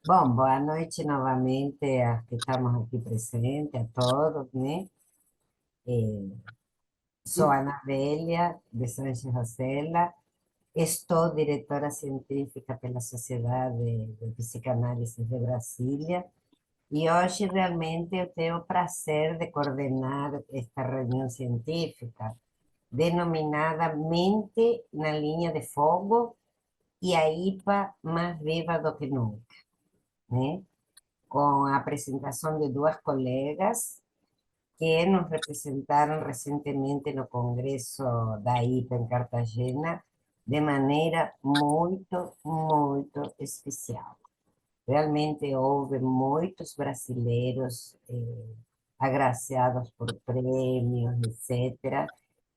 Bom, boa noite novamente a que estamos aqui presentes, a todos, né? Sou Ana Bélia, de Sanches Rosella, estou diretora científica pela Sociedade de Psicanálise de Brasília, e hoje realmente eu tenho o prazer de coordenar esta reunião científica, denominada Mente na Linha de Fogo e a IPA mais viva do que nunca, né? Com a apresentação de duas colegas que nos representaram recentemente no Congresso da IPA em Cartagena, de maneira muito especial. Realmente houve muitos brasileiros agraciados por prêmios, etc.,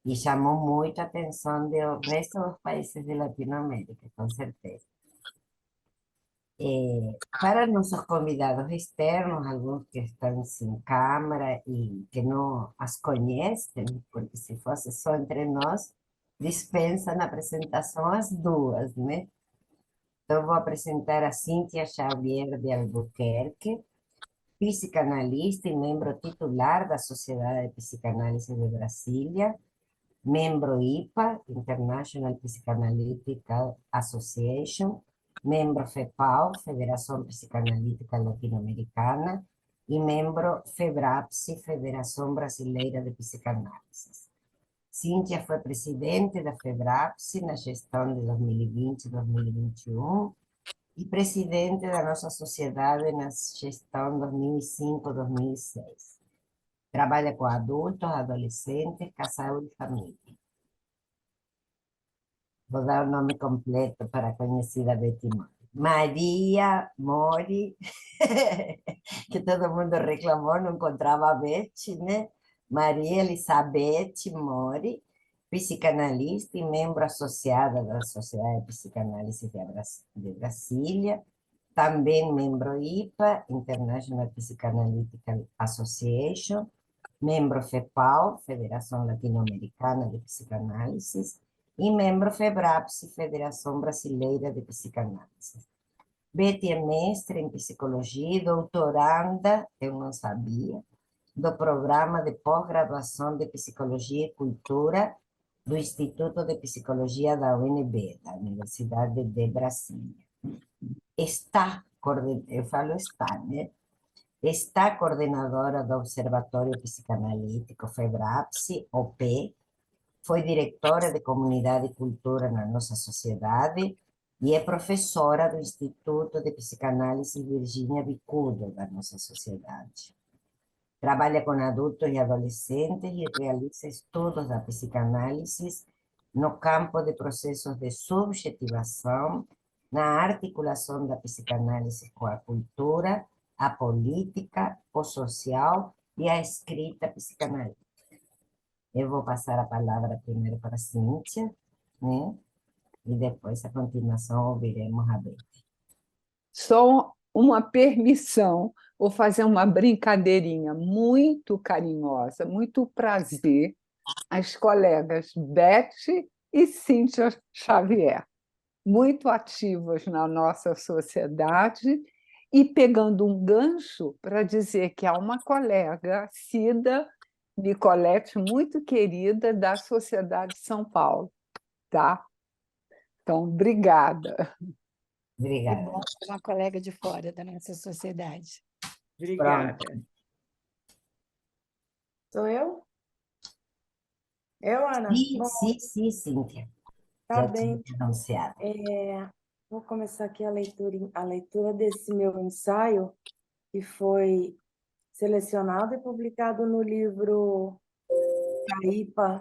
e chamou muito a atenção do resto dos países de Latinoamérica, com certeza. Para nossos convidados externos, alguns que estão sem câmara e que não as conhecem, porque se fosse só entre nós, dispensam a apresentação as duas, né? Então, vou apresentar a Cíntia Xavier de Albuquerque, psicanalista e membro titular da Sociedade de Psicanálise de Brasília, membro IPA, International Psychoanalytical Association, membro FEPAL, Federação Psicanalítica Latino-Americana, e membro FEBRAPSI, Federação Brasileira de Psicanálise. Cíntia foi presidente da FEBRAPSI na gestão de 2020 e 2021 e presidente da nossa sociedade na gestão 2005-2006. Trabalha com adultos, adolescentes, casal e família. Vou dar o nome completo para a conhecida Betty Mori. Maria Mori, que todo mundo reclamou, não encontrava a Betty, né? Maria Elizabeth Mori, psicanalista e membro associada da Sociedade de Psicanálise de Brasília, também membro IPA, International Psychoanalytical Association, membro FEPAL, Federação Latino-Americana de Psicanálise, e membro FEBRAPSI, Federação Brasileira de Psicanálise. Betty é mestre em psicologia e doutoranda, eu não sabia, do programa de pós-graduação de Psicologia e Cultura do Instituto de Psicologia da UNB, da Universidade de Brasília. Eu falo está, né? Está coordenadora do Observatório Psicanalítico FEBRAPSI, OP, foi diretora de Comunidade e Cultura na nossa sociedade e é professora do Instituto de Psicanálise Virginia Bicudo da nossa sociedade. Trabalha com adultos e adolescentes e realiza estudos da psicanálise no campo de processos de subjetivação, na articulação da psicanálise com a cultura, a política, o social e a escrita psicanalítica. Eu vou passar a palavra primeiro para a Cíntia, né? E depois, a continuação, ouviremos a Betty. Só uma permissão, vou fazer uma brincadeirinha muito carinhosa, muito prazer, as colegas Beth e Cíntia Xavier, muito ativas na nossa sociedade, e pegando um gancho para dizer que há uma colega, Cida Nicolete, muito querida, da Sociedade de São Paulo, tá? Então, obrigada. Que Obrigada. bom ter uma colega de fora da nossa sociedade. Obrigada. Pronto. Sou eu? Eu, Ana? Sim, Bom, sim, Cíntia. tá Já bem. tinha anunciado. Vou começar aqui a leitura desse meu ensaio, que foi selecionado e publicado no livro que a IPA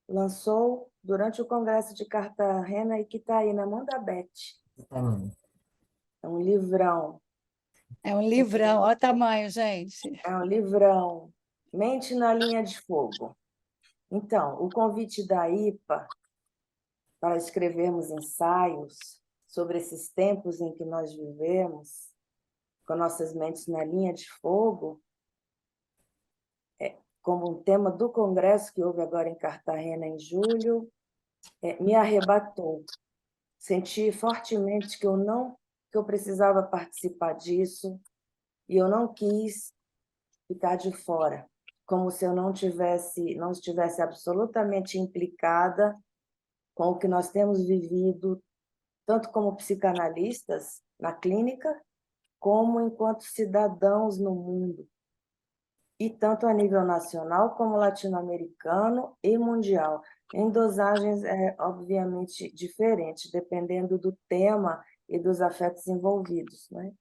lançou durante o Congresso de Cartagena e que está aí na mão da Beth. Também. É um livrão. É um livrão, olha o tamanho, gente. É um livrão. Mente na linha de fogo. Então, o convite da IPA para escrevermos ensaios sobre esses tempos em que nós vivemos, com nossas mentes na linha de fogo, como um tema do congresso que houve agora em Cartagena em julho, me arrebatou. Senti fortemente que eu não que eu precisava participar disso e eu não quis ficar de fora, como se eu não estivesse absolutamente implicada com o que nós temos vivido, tanto como psicanalistas na clínica, como enquanto cidadãos no mundo, e tanto a nível nacional como latino-americano e mundial, em dosagens obviamente diferentes, dependendo do tema e dos afetos envolvidos, né?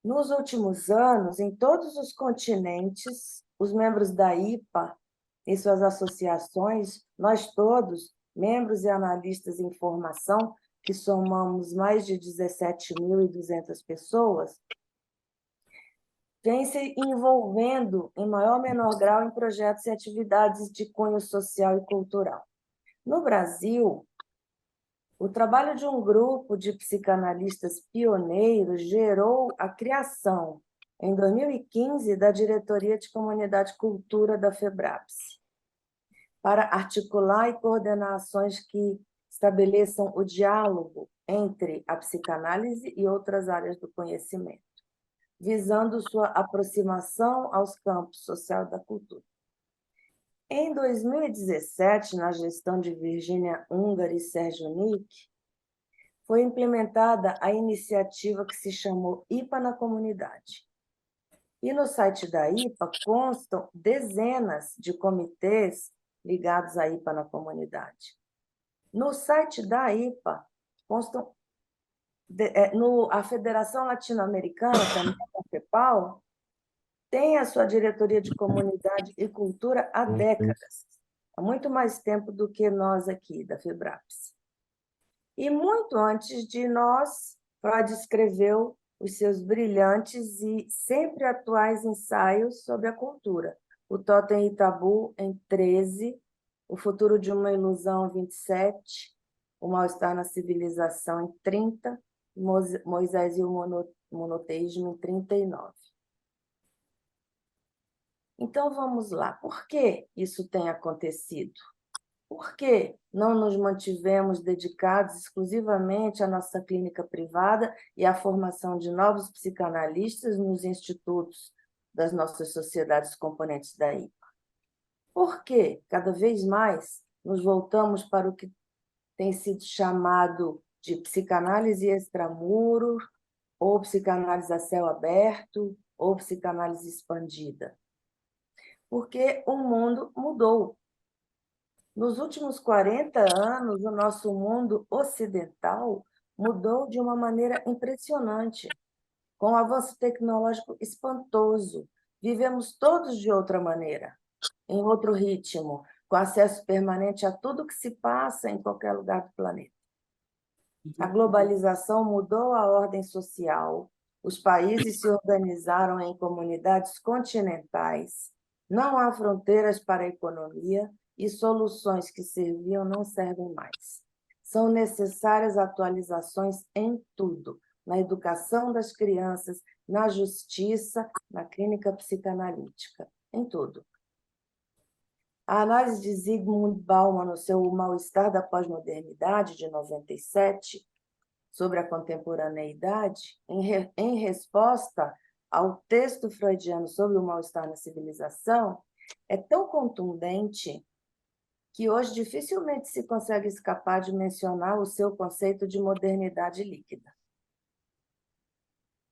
Nos últimos anos, em todos os continentes, os membros da IPA e suas associações, nós todos, membros e analistas em formação, que somamos mais de 17.200 pessoas, vem se envolvendo, em maior ou menor grau, em projetos e atividades de cunho social e cultural. No Brasil, o trabalho de um grupo de psicanalistas pioneiros gerou a criação, em 2015, da Diretoria de Comunidade e Cultura da FEBRAPS, para articular e coordenar ações que estabeleçam o diálogo entre a psicanálise e outras áreas do conhecimento, visando sua aproximação aos campos social da cultura. Em 2017, na gestão de Virgínia Ungari e Sérgio Nick, foi implementada a iniciativa que se chamou IPA na Comunidade. E no site da IPA constam dezenas de comitês ligados à IPA na Comunidade. No site da IPA constam a Federação Latino-Americana, também a FEPAL, tem a sua diretoria de comunidade e cultura há décadas, há muito mais tempo do que nós aqui, da FEBRAPS. E muito antes de nós, Freud escreveu os seus brilhantes e sempre atuais ensaios sobre a cultura. O Totem e Tabu, em 13, O Futuro de uma Ilusão, em 27, O Mal-Estar na Civilização, em 30, Moisés e o Monoteísmo, em 39. Então, vamos lá. Por que isso tem acontecido? Por que não nos mantivemos dedicados exclusivamente à nossa clínica privada e à formação de novos psicanalistas nos institutos das nossas sociedades componentes da IPA? Por que, cada vez mais, nos voltamos para o que tem sido chamado de psicanálise extramuro, ou psicanálise a céu aberto, ou psicanálise expandida? Porque o mundo mudou. Nos últimos 40 anos, o nosso mundo ocidental mudou de uma maneira impressionante, com um avanço tecnológico espantoso. Vivemos todos de outra maneira, em outro ritmo, com acesso permanente a tudo que se passa em qualquer lugar do planeta. A globalização mudou a ordem social, os países se organizaram em comunidades continentais, não há fronteiras para a economia, e soluções que serviam não servem mais. São necessárias atualizações em tudo, na educação das crianças, na justiça, na clínica psicanalítica, em tudo. A análise de Zygmunt Bauman no seu O Mal-Estar da Pós-Modernidade, de 97, sobre a contemporaneidade, em resposta ao texto freudiano sobre o mal-estar na civilização, é tão contundente que hoje dificilmente se consegue escapar de mencionar o seu conceito de modernidade líquida.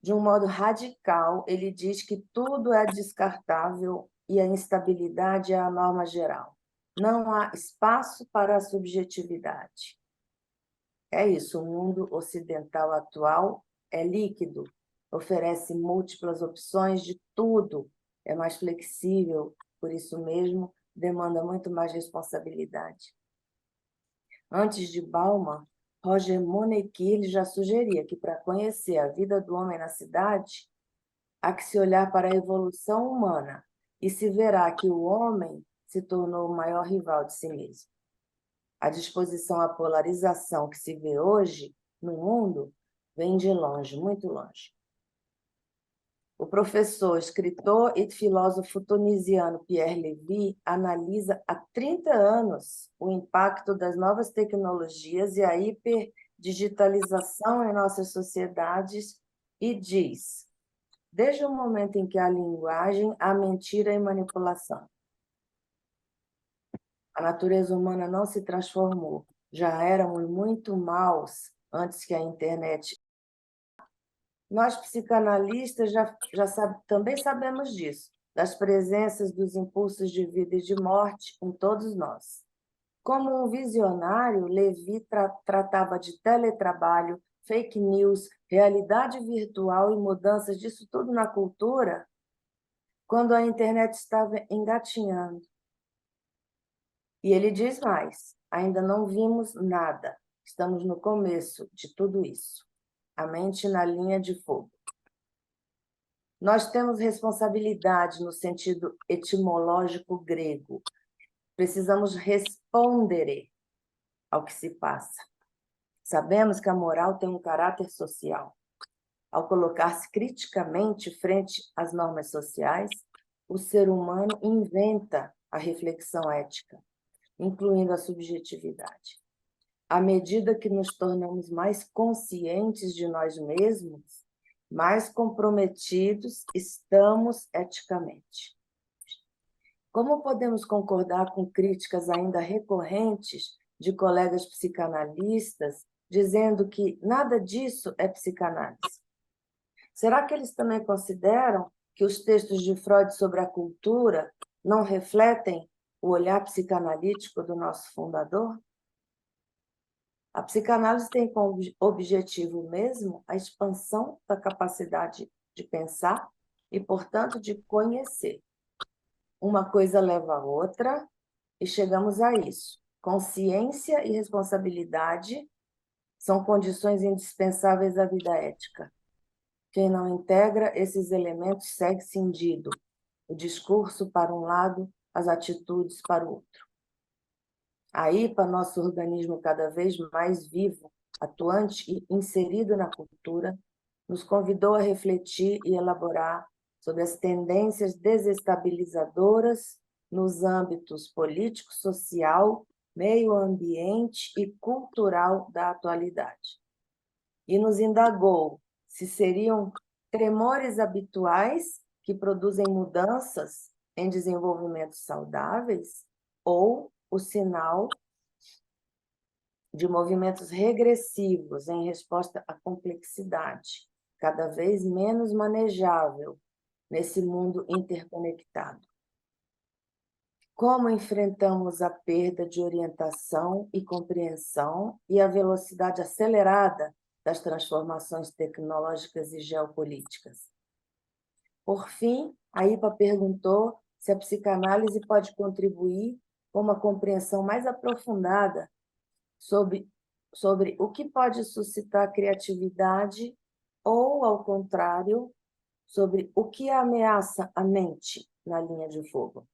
De um modo radical, ele diz que tudo é descartável e a instabilidade é a norma geral. Não há espaço para a subjetividade. É isso, o mundo ocidental atual é líquido, oferece múltiplas opções de tudo, é mais flexível, por isso mesmo, demanda muito mais responsabilidade. Antes de Bauman, Roger Monekil já sugeria que, para conhecer a vida do homem na cidade, há que se olhar para a evolução humana e se verá que o homem se tornou o maior rival de si mesmo. A disposição à polarização que se vê hoje no mundo vem de longe, muito longe. O professor, escritor e filósofo tunisiano Pierre Lévy analisa há 30 anos o impacto das novas tecnologias e a digitalização em nossas sociedades e diz: desde o momento em que há linguagem, há mentira e manipulação. A natureza humana não se transformou. Já éramos muito maus antes que a internet. Nós, psicanalistas, também sabemos disso, das presenças dos impulsos de vida e de morte em todos nós. Como um visionário, Levi tratava de teletrabalho, fake news, realidade virtual e mudanças disso tudo na cultura, quando a internet estava engatinhando. E ele diz mais: ainda não vimos nada, estamos no começo de tudo isso. A mente na linha de fogo. Nós temos responsabilidade no sentido etimológico grego. Precisamos responder ao que se passa. Sabemos que a moral tem um caráter social. Ao colocar-se criticamente frente às normas sociais, o ser humano inventa a reflexão ética, incluindo a subjetividade. À medida que nos tornamos mais conscientes de nós mesmos, mais comprometidos estamos eticamente. Como podemos concordar com críticas ainda recorrentes de colegas psicanalistas dizendo que nada disso é psicanálise? Será que eles também consideram que os textos de Freud sobre a cultura não refletem o olhar psicanalítico do nosso fundador? A psicanálise tem como objetivo mesmo a expansão da capacidade de pensar e, portanto, de conhecer. Uma coisa leva a outra e chegamos a isso. Consciência e responsabilidade são condições indispensáveis à vida ética. Quem não integra esses elementos segue cindido, o discurso para um lado, as atitudes para o outro. A IPA, nosso organismo cada vez mais vivo, atuante e inserido na cultura, nos convidou a refletir e elaborar sobre as tendências desestabilizadoras nos âmbitos político, social, meio ambiente e cultural da atualidade. E nos indagou se seriam tremores habituais que produzem mudanças em desenvolvimentos saudáveis ou o sinal de movimentos regressivos em resposta à complexidade, cada vez menos manejável nesse mundo interconectado. Como enfrentamos a perda de orientação e compreensão e a velocidade acelerada das transformações tecnológicas e geopolíticas? Por fim, a IPA perguntou se a psicanálise pode contribuir com uma compreensão mais aprofundada sobre o que pode suscitar criatividade ou, ao contrário, sobre o que ameaça a mente na linha de fogo.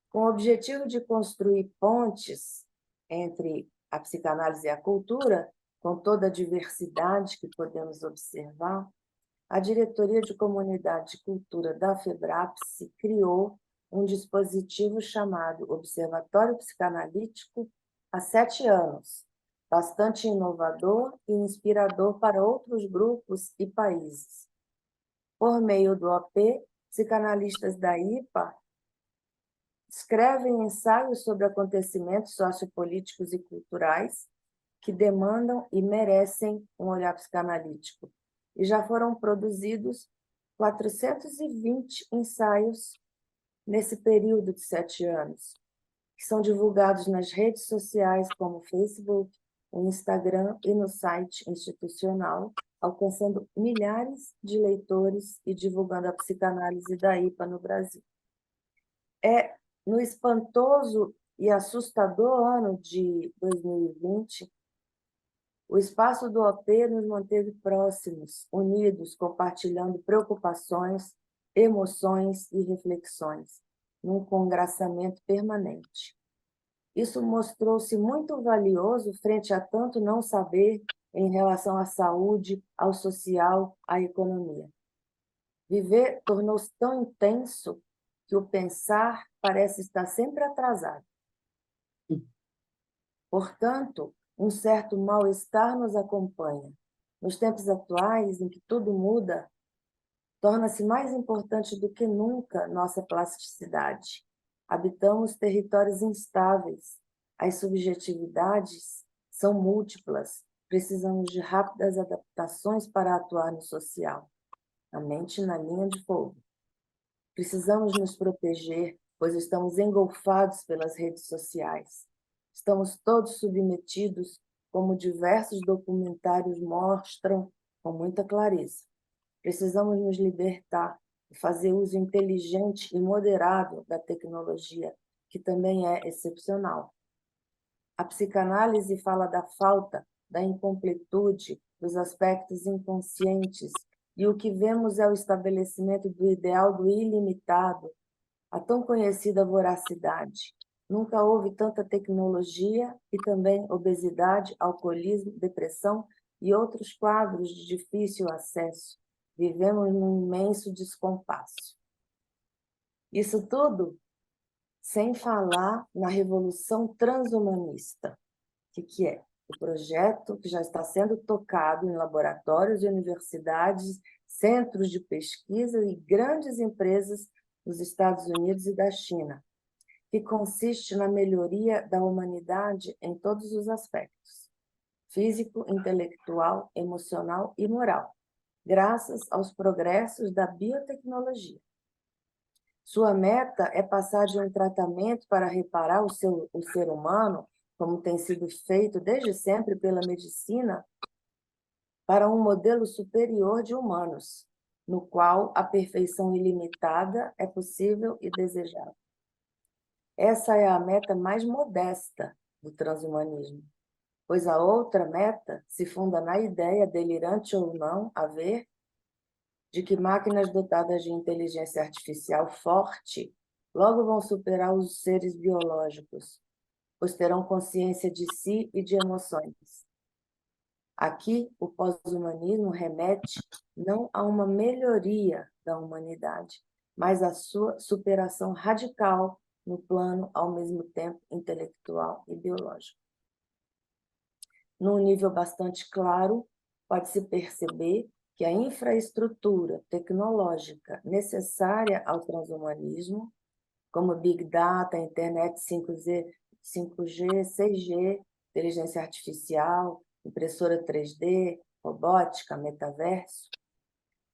Com o objetivo de construir pontes entre a psicanálise e a cultura, com toda a diversidade que podemos observar, a Diretoria de Comunidade e Cultura da FEBRAPSE criou um dispositivo chamado Observatório Psicanalítico há 7 anos, bastante inovador e inspirador para outros grupos e países. Por meio do OP, psicanalistas da IPA escrevem ensaios sobre acontecimentos sociopolíticos e culturais que demandam e merecem um olhar psicanalítico. E já foram produzidos 420 ensaios nesse período de 7 anos, que são divulgados nas redes sociais como o Facebook, o Instagram e no site institucional, alcançando milhares de leitores e divulgando a psicanálise da IPA no Brasil. No espantoso e assustador ano de 2020, o espaço do OP nos manteve próximos, unidos, compartilhando preocupações, emoções e reflexões, num congraçamento permanente. Isso mostrou-se muito valioso frente a tanto não saber em relação à saúde, ao social, à economia. Viver tornou-se tão intenso que o pensar parece estar sempre atrasado. Portanto, Um certo mal-estar nos acompanha. Nos tempos atuais, em que tudo muda, torna-se mais importante do que nunca nossa plasticidade. Habitamos territórios instáveis. As subjetividades são múltiplas. Precisamos de rápidas adaptações para atuar no social. A mente na linha de fogo. Precisamos nos proteger, pois estamos engolfados pelas redes sociais. Estamos todos submetidos, como diversos documentários mostram com muita clareza. Precisamos nos libertar e fazer uso inteligente e moderado da tecnologia, que também é excepcional. A psicanálise fala da falta, da incompletude, dos aspectos inconscientes, e o que vemos é o estabelecimento do ideal do ilimitado, a tão conhecida voracidade. Nunca houve tanta tecnologia e também obesidade, alcoolismo, depressão e outros quadros de difícil acesso. Vivemos num imenso descompasso. Isso tudo sem falar na revolução transhumanista. O que é? O projeto que já está sendo tocado em laboratórios e universidades, centros de pesquisa e grandes empresas dos Estados Unidos e da China, que consiste na melhoria da humanidade em todos os aspectos, físico, intelectual, emocional e moral, graças aos progressos da biotecnologia. Sua meta é passar de um tratamento para reparar o ser humano, como tem sido feito desde sempre pela medicina, para um modelo superior de humanos, no qual a perfeição ilimitada é possível e desejável. Essa é a meta mais modesta do transhumanismo, pois a outra meta se funda na ideia, delirante ou não, de que máquinas dotadas de inteligência artificial forte logo vão superar os seres biológicos, pois terão consciência de si e de emoções. Aqui, o pós-humanismo remete não a uma melhoria da humanidade, mas à sua superação radical no plano, ao mesmo tempo, intelectual e biológico. Num nível bastante claro, pode-se perceber que a infraestrutura tecnológica necessária ao transhumanismo, como Big Data, Internet 5G, 6G, inteligência artificial, impressora 3D, robótica, metaverso,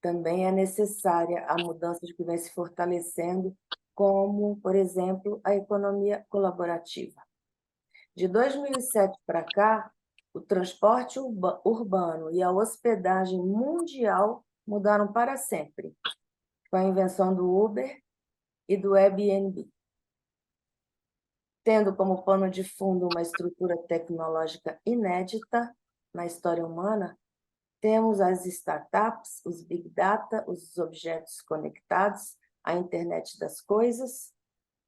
também é necessária a mudança que vem se fortalecendo, como, por exemplo, a economia colaborativa. De 2007 para cá, o transporte urbano e a hospedagem mundial mudaram para sempre, com a invenção do Uber e do Airbnb. Tendo como pano de fundo uma estrutura tecnológica inédita na história humana, temos as startups, os Big Data, os objetos conectados, a internet das coisas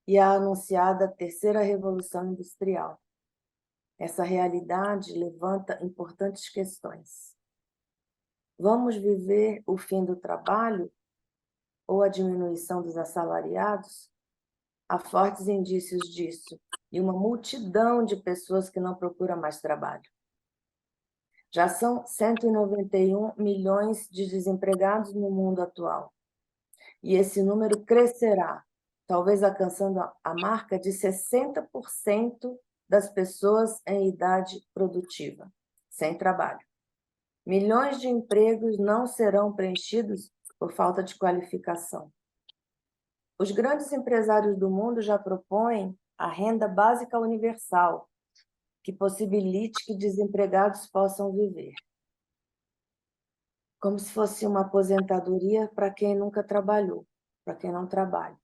e a anunciada terceira revolução industrial. Essa realidade levanta importantes questões. Vamos viver o fim do trabalho ou a diminuição dos assalariados? Há fortes indícios disso e uma multidão de pessoas que não procuram mais trabalho. Já são 191 milhões de desempregados no mundo atual. E esse número crescerá, talvez alcançando a marca de 60% das pessoas em idade produtiva, sem trabalho. Milhões de empregos não serão preenchidos por falta de qualificação. Os grandes empresários do mundo já propõem a renda básica universal, que possibilite que desempregados possam viver. Como se fosse uma aposentadoria para quem nunca trabalhou, para quem não trabalha.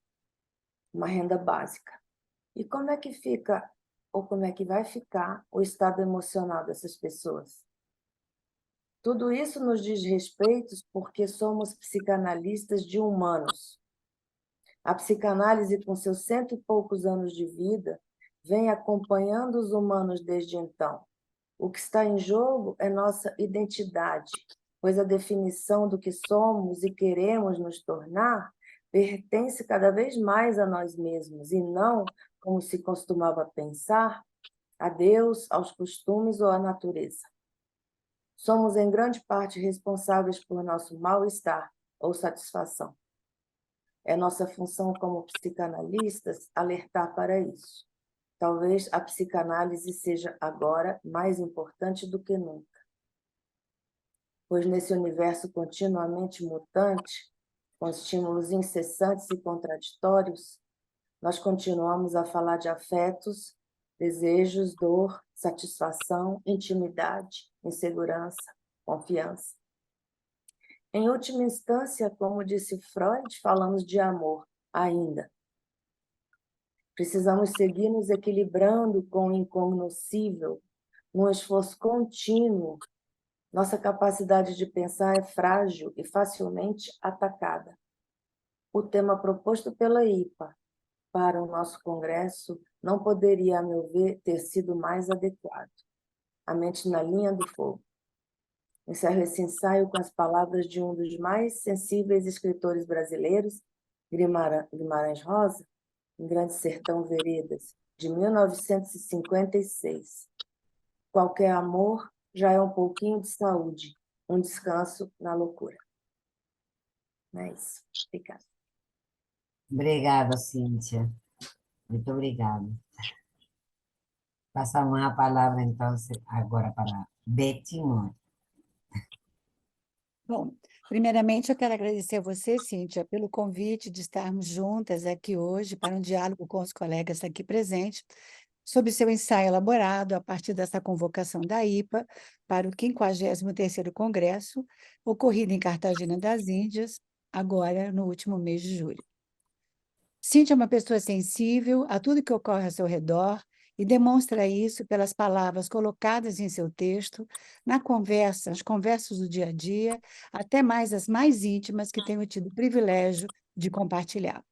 Uma renda básica. E como é que fica, ou como é que vai ficar, o estado emocional dessas pessoas? Tudo isso nos diz respeito porque somos psicanalistas de humanos. A psicanálise, com seus 100 e poucos anos de vida, vem acompanhando os humanos desde então. O que está em jogo é nossa identidade, pois a definição do que somos e queremos nos tornar pertence cada vez mais a nós mesmos, e não, como se costumava pensar, a Deus, aos costumes ou à natureza. Somos, em grande parte, responsáveis por nosso mal-estar ou satisfação. É nossa função como psicanalistas alertar para isso. Talvez a psicanálise seja agora mais importante do que nunca. Pois nesse universo continuamente mutante, com estímulos incessantes e contraditórios, nós continuamos a falar de afetos, desejos, dor, satisfação, intimidade, insegurança, confiança. Em última instância, como disse Freud, falamos de amor ainda. Precisamos seguir nos equilibrando com o incognoscível, num esforço contínuo. Nossa capacidade de pensar é frágil e facilmente atacada. O tema proposto pela IPA para o nosso congresso não poderia, a meu ver, ter sido mais adequado. A mente na linha do fogo. Encerro esse ensaio com as palavras de um dos mais sensíveis escritores brasileiros, Guimarães Rosa, em Grande Sertão Veredas, de 1956. Qualquer amor já é um pouquinho de saúde, um descanso na loucura. É isso. Obrigada. Obrigada, Cíntia. Muito obrigada. Passamos a palavra, então, agora para Betty Moore. Bom, primeiramente eu quero agradecer a você, Cíntia, pelo convite de estarmos juntas aqui hoje para um diálogo com os colegas aqui presentes sobre seu ensaio elaborado a partir dessa convocação da IPA para o 53º Congresso, ocorrido em Cartagena das Índias, agora no último mês de julho. Cíntia é uma pessoa sensível a tudo que ocorre ao seu redor e demonstra isso pelas palavras colocadas em seu texto, as conversas do dia a dia, até mais as mais íntimas que tenho tido o privilégio de compartilhar.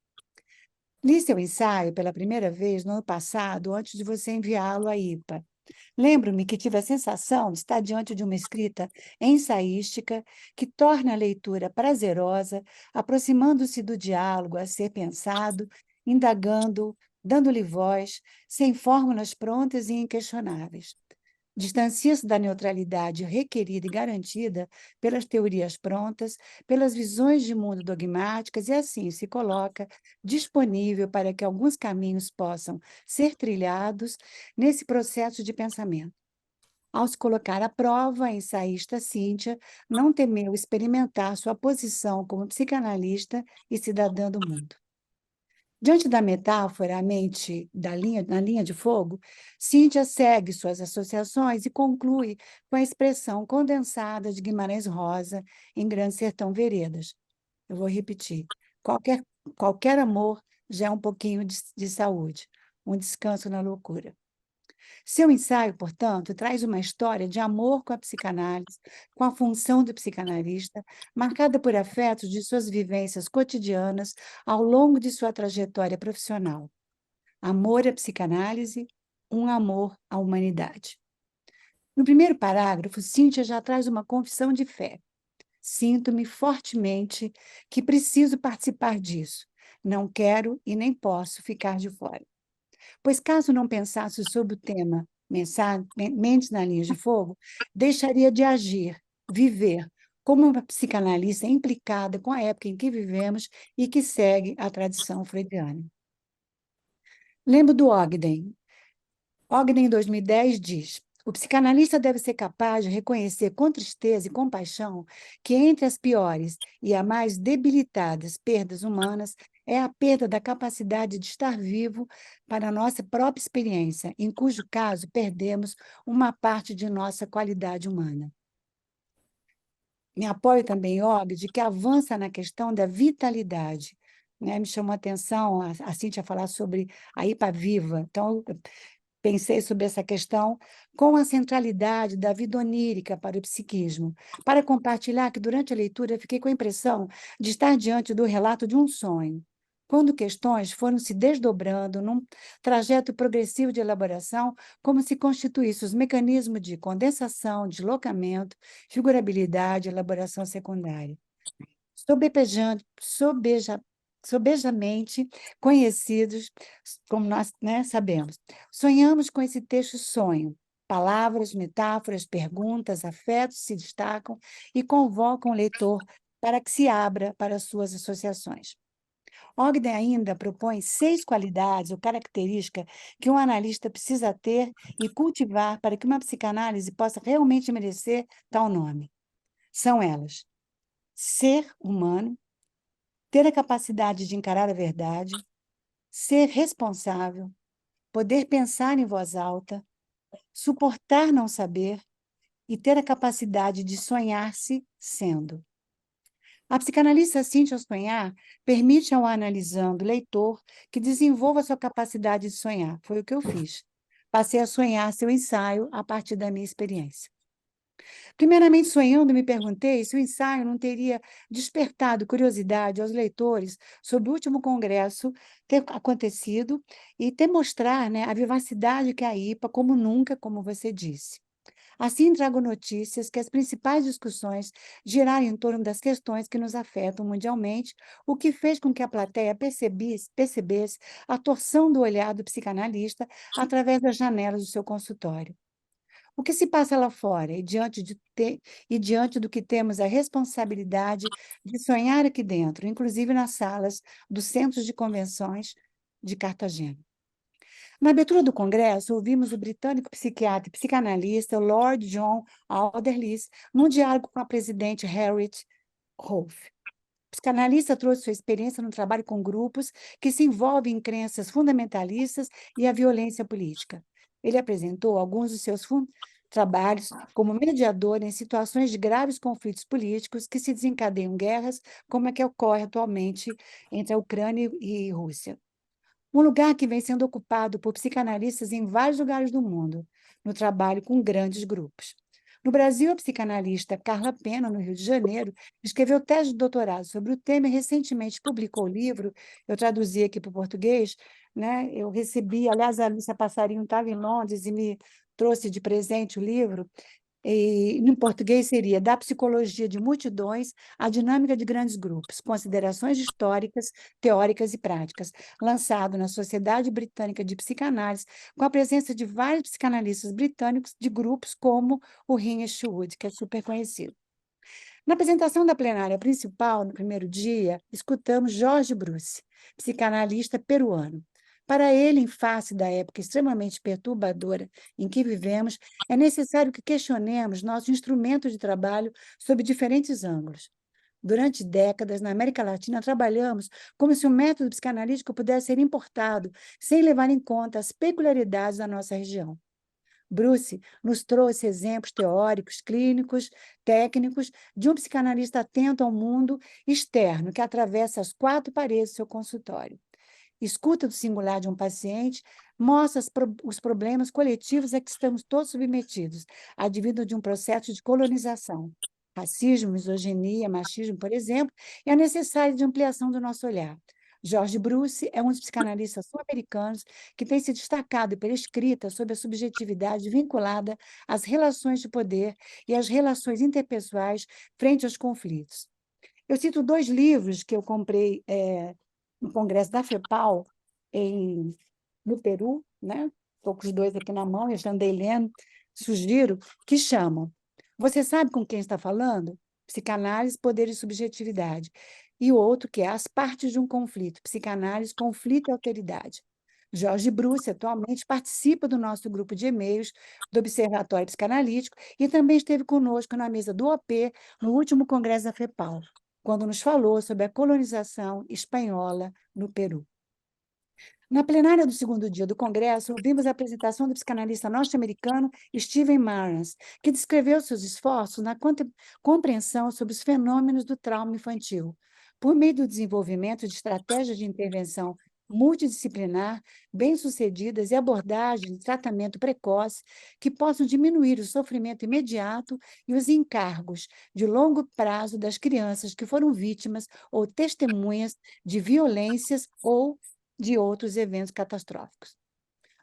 Li seu ensaio pela primeira vez no ano passado, antes de você enviá-lo à IPA. Lembro-me que tive a sensação de estar diante de uma escrita ensaística que torna a leitura prazerosa, aproximando-se do diálogo a ser pensado, indagando, dando-lhe voz, sem fórmulas prontas e inquestionáveis. Distancia-se da neutralidade requerida e garantida pelas teorias prontas, pelas visões de mundo dogmáticas, e assim se coloca disponível para que alguns caminhos possam ser trilhados nesse processo de pensamento. Ao se colocar à prova, a ensaísta Cíntia não temeu experimentar sua posição como psicanalista e cidadã do mundo. Diante da metáfora, a mente na linha de fogo, Cíntia segue suas associações e conclui com a expressão condensada de Guimarães Rosa em Grande Sertão Veredas. Eu vou repetir. Qualquer amor já é um pouquinho de saúde, um descanso na loucura. Seu ensaio, portanto, traz uma história de amor com a psicanálise, com a função do psicanalista, marcada por afetos de suas vivências cotidianas ao longo de sua trajetória profissional. Amor à psicanálise, um amor à humanidade. No primeiro parágrafo, Cíntia já traz uma confissão de fé. Sinto-me fortemente que preciso participar disso. Não quero e nem posso ficar de fora. Pois caso não pensasse sobre o tema Mentes na Linha de Fogo, deixaria de agir, viver, como uma psicanalista implicada com a época em que vivemos e que segue a tradição freudiana. Lembro do Ogden. Ogden, em 2010, diz: o psicanalista deve ser capaz de reconhecer com tristeza e compaixão que entre as piores e as mais debilitadas perdas humanas é a perda da capacidade de estar vivo para a nossa própria experiência, em cujo caso perdemos uma parte de nossa qualidade humana. Me apoio também, Ogden, de que avança na questão da vitalidade. Me chamou a atenção a Cíntia falar sobre a IPA viva. Então, pensei sobre essa questão com a centralidade da vida onírica para o psiquismo, para compartilhar que, durante a leitura, fiquei com a impressão de estar diante do relato de um sonho, quando questões foram se desdobrando num trajeto progressivo de elaboração, como se constituíssem os mecanismos de condensação, deslocamento, figurabilidade e elaboração secundária. sobejamente conhecidos, como nós, né, sabemos. Sonhamos com esse texto sonho. Palavras, metáforas, perguntas, afetos se destacam e convocam o leitor para que se abra para as suas associações. Ogden ainda propõe 6 qualidades ou características que um analista precisa ter e cultivar para que uma psicanálise possa realmente merecer tal nome. São elas: ser humano, ter a capacidade de encarar a verdade, ser responsável, poder pensar em voz alta, suportar não saber e ter a capacidade de sonhar-se sendo. A psicanalista Cíntia Sonhar permite ao analisando leitor que desenvolva sua capacidade de sonhar. Foi o que eu fiz. Passei a sonhar seu ensaio a partir da minha experiência. Primeiramente, sonhando, me perguntei se o ensaio não teria despertado curiosidade aos leitores sobre o último congresso ter acontecido e ter mostrar, né, a vivacidade que é a IPA, como nunca, como você disse. Assim, trago notícias que as principais discussões giraram em torno das questões que nos afetam mundialmente, o que fez com que a plateia percebesse a torção do olhar do psicanalista através das janelas do seu consultório. O que se passa lá fora e diante do que temos a responsabilidade de sonhar aqui dentro, inclusive nas salas dos centros de convenções de Cartagena. Na abertura do congresso, ouvimos o britânico psiquiatra e psicanalista Lord John Alderlis num diálogo com a presidente Harriet Rolfe. O psicanalista trouxe sua experiência no trabalho com grupos que se envolvem em crenças fundamentalistas e a violência política. Ele apresentou alguns dos seus trabalhos como mediador em situações de graves conflitos políticos que se desencadeiam guerras, como a que ocorre atualmente entre a Ucrânia e Rússia. Um lugar que vem sendo ocupado por psicanalistas em vários lugares do mundo, no trabalho com grandes grupos. No Brasil, a psicanalista Carla Pena, no Rio de Janeiro, escreveu tese de doutorado sobre o tema e recentemente publicou o livro, eu traduzi aqui para o português, né? Eu recebi, aliás, a Lúcia Passarinho estava em Londres e me trouxe de presente o livro, e em português seria Da Psicologia de Multidões à Dinâmica de Grandes Grupos, Considerações Históricas, Teóricas e Práticas, lançado na Sociedade Britânica de Psicanálise, com a presença de vários psicanalistas britânicos de grupos como o Ring Eastwood, que é super conhecido. Na apresentação da plenária principal, no primeiro dia, escutamos Jorge Bruce, psicanalista peruano. Para ele, em face da época extremamente perturbadora em que vivemos, é necessário que questionemos nosso instrumento de trabalho sob diferentes ângulos. Durante décadas, na América Latina, trabalhamos como se o método psicanalítico pudesse ser importado, sem levar em conta as peculiaridades da nossa região. Bruce nos trouxe exemplos teóricos, clínicos, técnicos, de um psicanalista atento ao mundo externo, que atravessa as 4 paredes do seu consultório. Escuta do singular de um paciente, mostra os problemas coletivos a que estamos todos submetidos, advindo de um processo de colonização. Racismo, misoginia, machismo, por exemplo, e a necessidade de ampliação do nosso olhar. Jorge Bruce é um dos psicanalistas sul-americanos que tem se destacado pela escrita sobre a subjetividade vinculada às relações de poder e às relações interpessoais frente aos conflitos. Eu cito 2 livros que eu comprei no congresso da FEPAL, no Peru, né? Estou com os 2 aqui na mão, eu já andei lendo, sugiro, que chamam Você Sabe com Quem Está Falando? Psicanálise, Poder e Subjetividade. E o outro que é As Partes de um Conflito, Psicanálise, Conflito e Alteridade. Jorge Bruce atualmente participa do nosso grupo de e-mails do Observatório Psicanalítico e também esteve conosco na mesa do OP no último congresso da FEPAL, quando nos falou sobre a colonização espanhola no Peru. Na plenária do segundo dia do congresso, ouvimos a apresentação do psicanalista norte-americano Stephen Marans, que descreveu seus esforços na compreensão sobre os fenômenos do trauma infantil, por meio do desenvolvimento de estratégias de intervenção multidisciplinar, bem-sucedidas e abordagens de tratamento precoce que possam diminuir o sofrimento imediato e os encargos de longo prazo das crianças que foram vítimas ou testemunhas de violências ou de outros eventos catastróficos.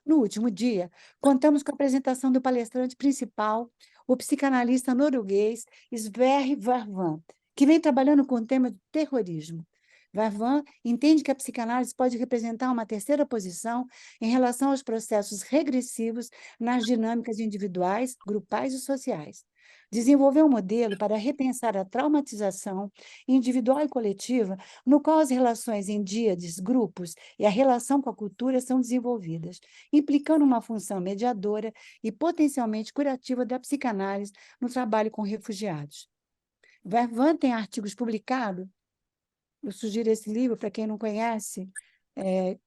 No último dia, contamos com a apresentação do palestrante principal, o psicanalista norueguês Sverre Vervan, que vem trabalhando com o tema do terrorismo. Varvan entende que a psicanálise pode representar uma terceira posição em relação aos processos regressivos nas dinâmicas individuais, grupais e sociais. Desenvolveu um modelo para repensar a traumatização individual e coletiva, no qual as relações em díades, grupos e a relação com a cultura são desenvolvidas, implicando uma função mediadora e potencialmente curativa da psicanálise no trabalho com refugiados. Vervan tem artigos publicados, eu sugiro esse livro para quem não conhece,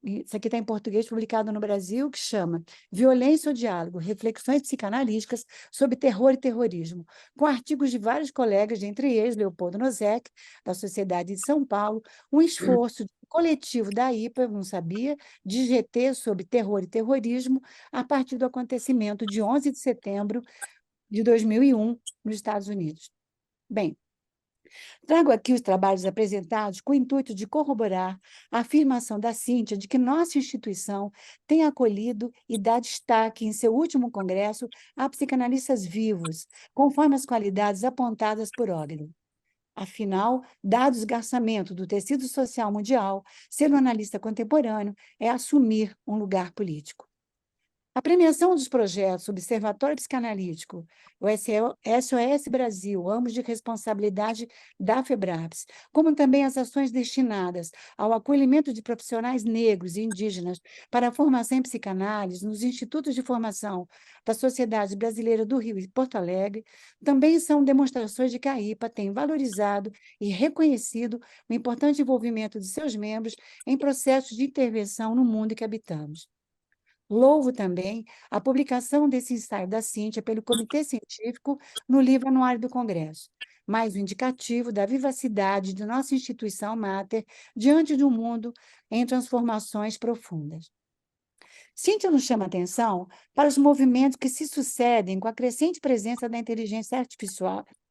isso aqui está em português, publicado no Brasil, que chama Violência ou Diálogo, Reflexões Psicanalísticas sobre Terror e Terrorismo, com artigos de vários colegas, entre eles Leopoldo Nozek, da Sociedade de São Paulo, um esforço coletivo da IPA, eu não sabia, de GT sobre terror e terrorismo, a partir do acontecimento de 11 de setembro de 2001, nos Estados Unidos. Bem, trago aqui os trabalhos apresentados com o intuito de corroborar a afirmação da Cíntia de que nossa instituição tem acolhido e dá destaque em seu último congresso a psicanalistas vivos, conforme as qualidades apontadas por Ogden. Afinal, dado o esgarçamento do tecido social mundial, ser um analista contemporâneo é assumir um lugar político. A premiação dos projetos Observatório Psicanalítico, o SOS Brasil, ambos de responsabilidade da FEBRAPS, como também as ações destinadas ao acolhimento de profissionais negros e indígenas para a formação em psicanálise nos institutos de formação da Sociedade Brasileira do Rio e Porto Alegre, também são demonstrações de que a IPA tem valorizado e reconhecido o importante envolvimento de seus membros em processos de intervenção no mundo em que habitamos. Louvo também a publicação desse ensaio da Cíntia pelo Comitê Científico no livro anuário do Congresso, mais um indicativo da vivacidade de nossa instituição Mater diante de um mundo em transformações profundas. Cíntia nos chama atenção para os movimentos que se sucedem com a crescente presença da inteligência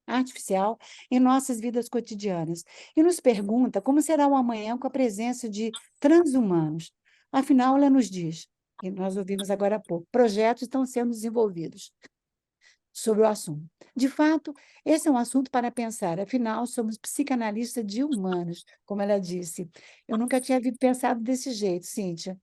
artificial em nossas vidas cotidianas e nos pergunta como será o amanhã com a presença de transhumanos. Afinal, ela nos diz, e nós ouvimos agora há pouco, projetos estão sendo desenvolvidos sobre o assunto. De fato, esse é um assunto para pensar, afinal, somos psicanalistas de humanos, como ela disse. Eu nunca tinha pensado desse jeito, Cíntia.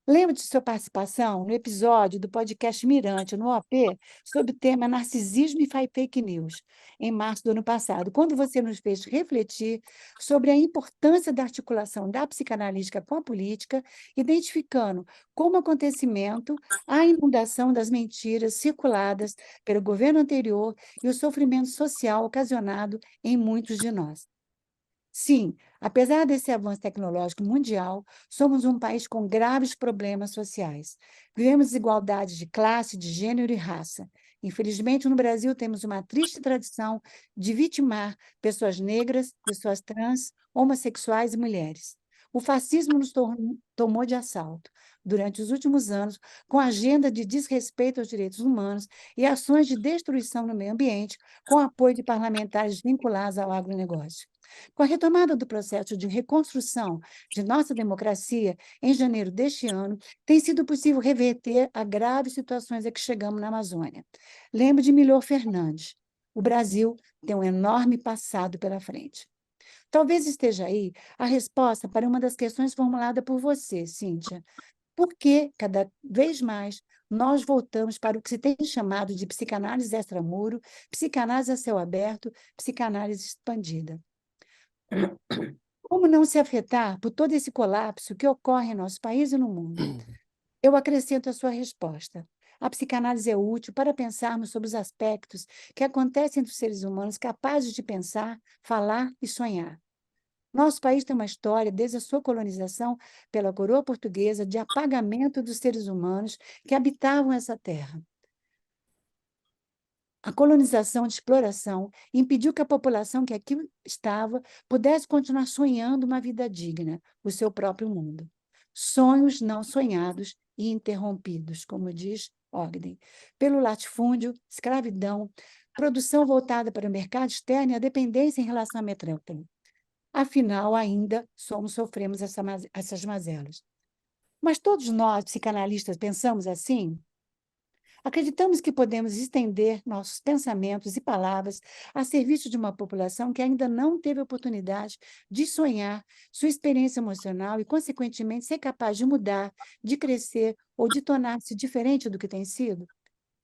Lembro de sua participação no episódio do podcast Mirante, no OP, sobre o tema Narcisismo e Fake News, em março do ano passado, quando você nos fez refletir sobre a importância da articulação da psicanalítica com a política, identificando como acontecimento a inundação das mentiras circuladas pelo governo anterior e o sofrimento social ocasionado em muitos de nós. Sim, apesar desse avanço tecnológico mundial, somos um país com graves problemas sociais. Vivemos desigualdades de classe, de gênero e raça. Infelizmente, no Brasil, temos uma triste tradição de vitimar pessoas negras, pessoas trans, homossexuais e mulheres. O fascismo nos tomou de assalto durante os últimos anos, com agenda de desrespeito aos direitos humanos e ações de destruição no meio ambiente, com apoio de parlamentares vinculados ao agronegócio. Com a retomada do processo de reconstrução de nossa democracia, em janeiro deste ano, tem sido possível reverter a graves situações a que chegamos na Amazônia. Lembro de Milor Fernandes. O Brasil tem um enorme passado pela frente. Talvez esteja aí a resposta para uma das questões formuladas por você, Cíntia. Por que, cada vez mais, nós voltamos para o que se tem chamado de psicanálise extramuro, psicanálise a céu aberto, psicanálise expandida? Como não se afetar por todo esse colapso que ocorre em nosso país e no mundo? Eu acrescento a sua resposta. A psicanálise é útil para pensarmos sobre os aspectos que acontecem entre os seres humanos capazes de pensar, falar e sonhar. Nosso país tem uma história, desde a sua colonização pela coroa portuguesa, de apagamento dos seres humanos que habitavam essa terra. A colonização de exploração impediu que a população que aqui estava pudesse continuar sonhando uma vida digna, o seu próprio mundo. Sonhos não sonhados e interrompidos, como diz Ogden, pelo latifúndio, escravidão, produção voltada para o mercado externo e a dependência em relação à metrópole. Afinal, ainda sofremos essas mazelas. Mas todos nós, psicanalistas, pensamos assim? Acreditamos que podemos estender nossos pensamentos e palavras a serviço de uma população que ainda não teve oportunidade de sonhar sua experiência emocional e, consequentemente, ser capaz de mudar, de crescer ou de tornar-se diferente do que tem sido?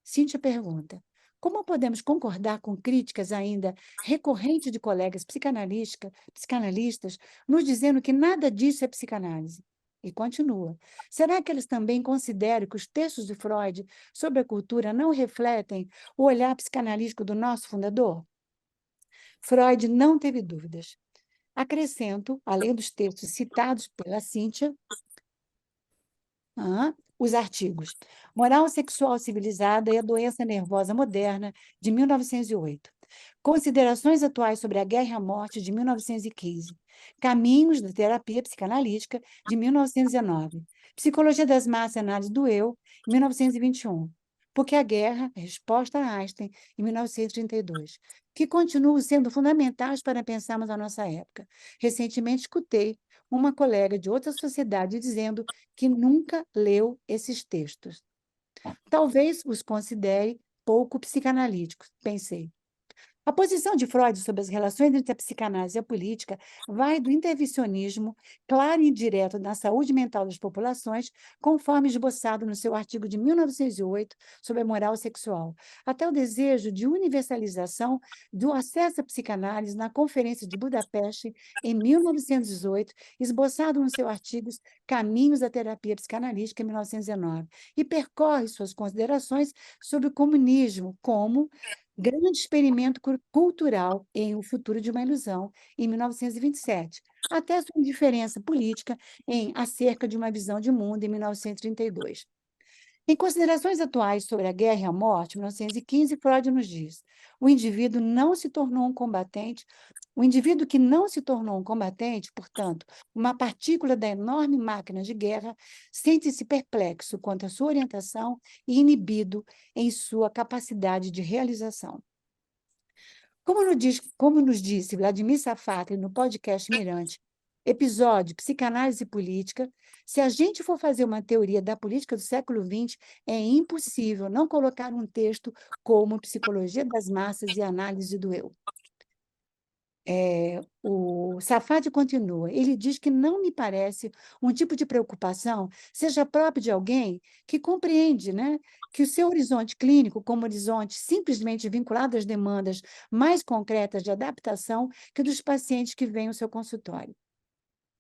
Cíntia pergunta: como podemos concordar com críticas ainda recorrentes de colegas psicanalistas nos dizendo que nada disso é psicanálise? E continua: será que eles também consideram que os textos de Freud sobre a cultura não refletem o olhar psicanalítico do nosso fundador? Freud não teve dúvidas. Acrescento, além dos textos citados pela Cíntia, os artigos Moral Sexual Civilizada e a Doença Nervosa Moderna, de 1908. Considerações Atuais sobre a Guerra e a Morte, de 1915. Caminhos da Terapia Psicanalítica, de 1919. Psicologia das Massas e Análise do Eu, 1921. Porque a Guerra, Resposta a Einstein, em 1932, que continuam sendo fundamentais para pensarmos a nossa época. Recentemente escutei uma colega de outra sociedade dizendo que nunca leu esses textos. Talvez os considere pouco psicanalíticos, pensei. A posição de Freud sobre as relações entre a psicanálise e a política vai do intervencionismo claro e indireto na saúde mental das populações, conforme esboçado no seu artigo de 1908 sobre a moral sexual, até o desejo de universalização do acesso à psicanálise na Conferência de Budapeste em 1918, esboçado no seu artigo Caminhos da Terapia Psicanalítica em 1919, e percorre suas considerações sobre o comunismo como grande experimento cultural em O Futuro de uma Ilusão, em 1927, até sua indiferença política em Acerca de uma Visão de Mundo, em 1932. Em Considerações Atuais sobre a Guerra e a Morte, 1915, Freud nos diz: o indivíduo que não se tornou um combatente, portanto, uma partícula da enorme máquina de guerra, sente-se perplexo quanto à sua orientação e inibido em sua capacidade de realização. Como nos disse Vladimir Safatli no podcast Mirante, episódio Psicanálise e Política, se a gente for fazer uma teoria da política do século XX, é impossível não colocar um texto como Psicologia das Massas e Análise do Eu. O Safadi continua, ele diz que não me parece um tipo de preocupação seja próprio de alguém que compreende, né, que o seu horizonte clínico como horizonte simplesmente vinculado às demandas mais concretas de adaptação que dos pacientes que vêm ao seu consultório.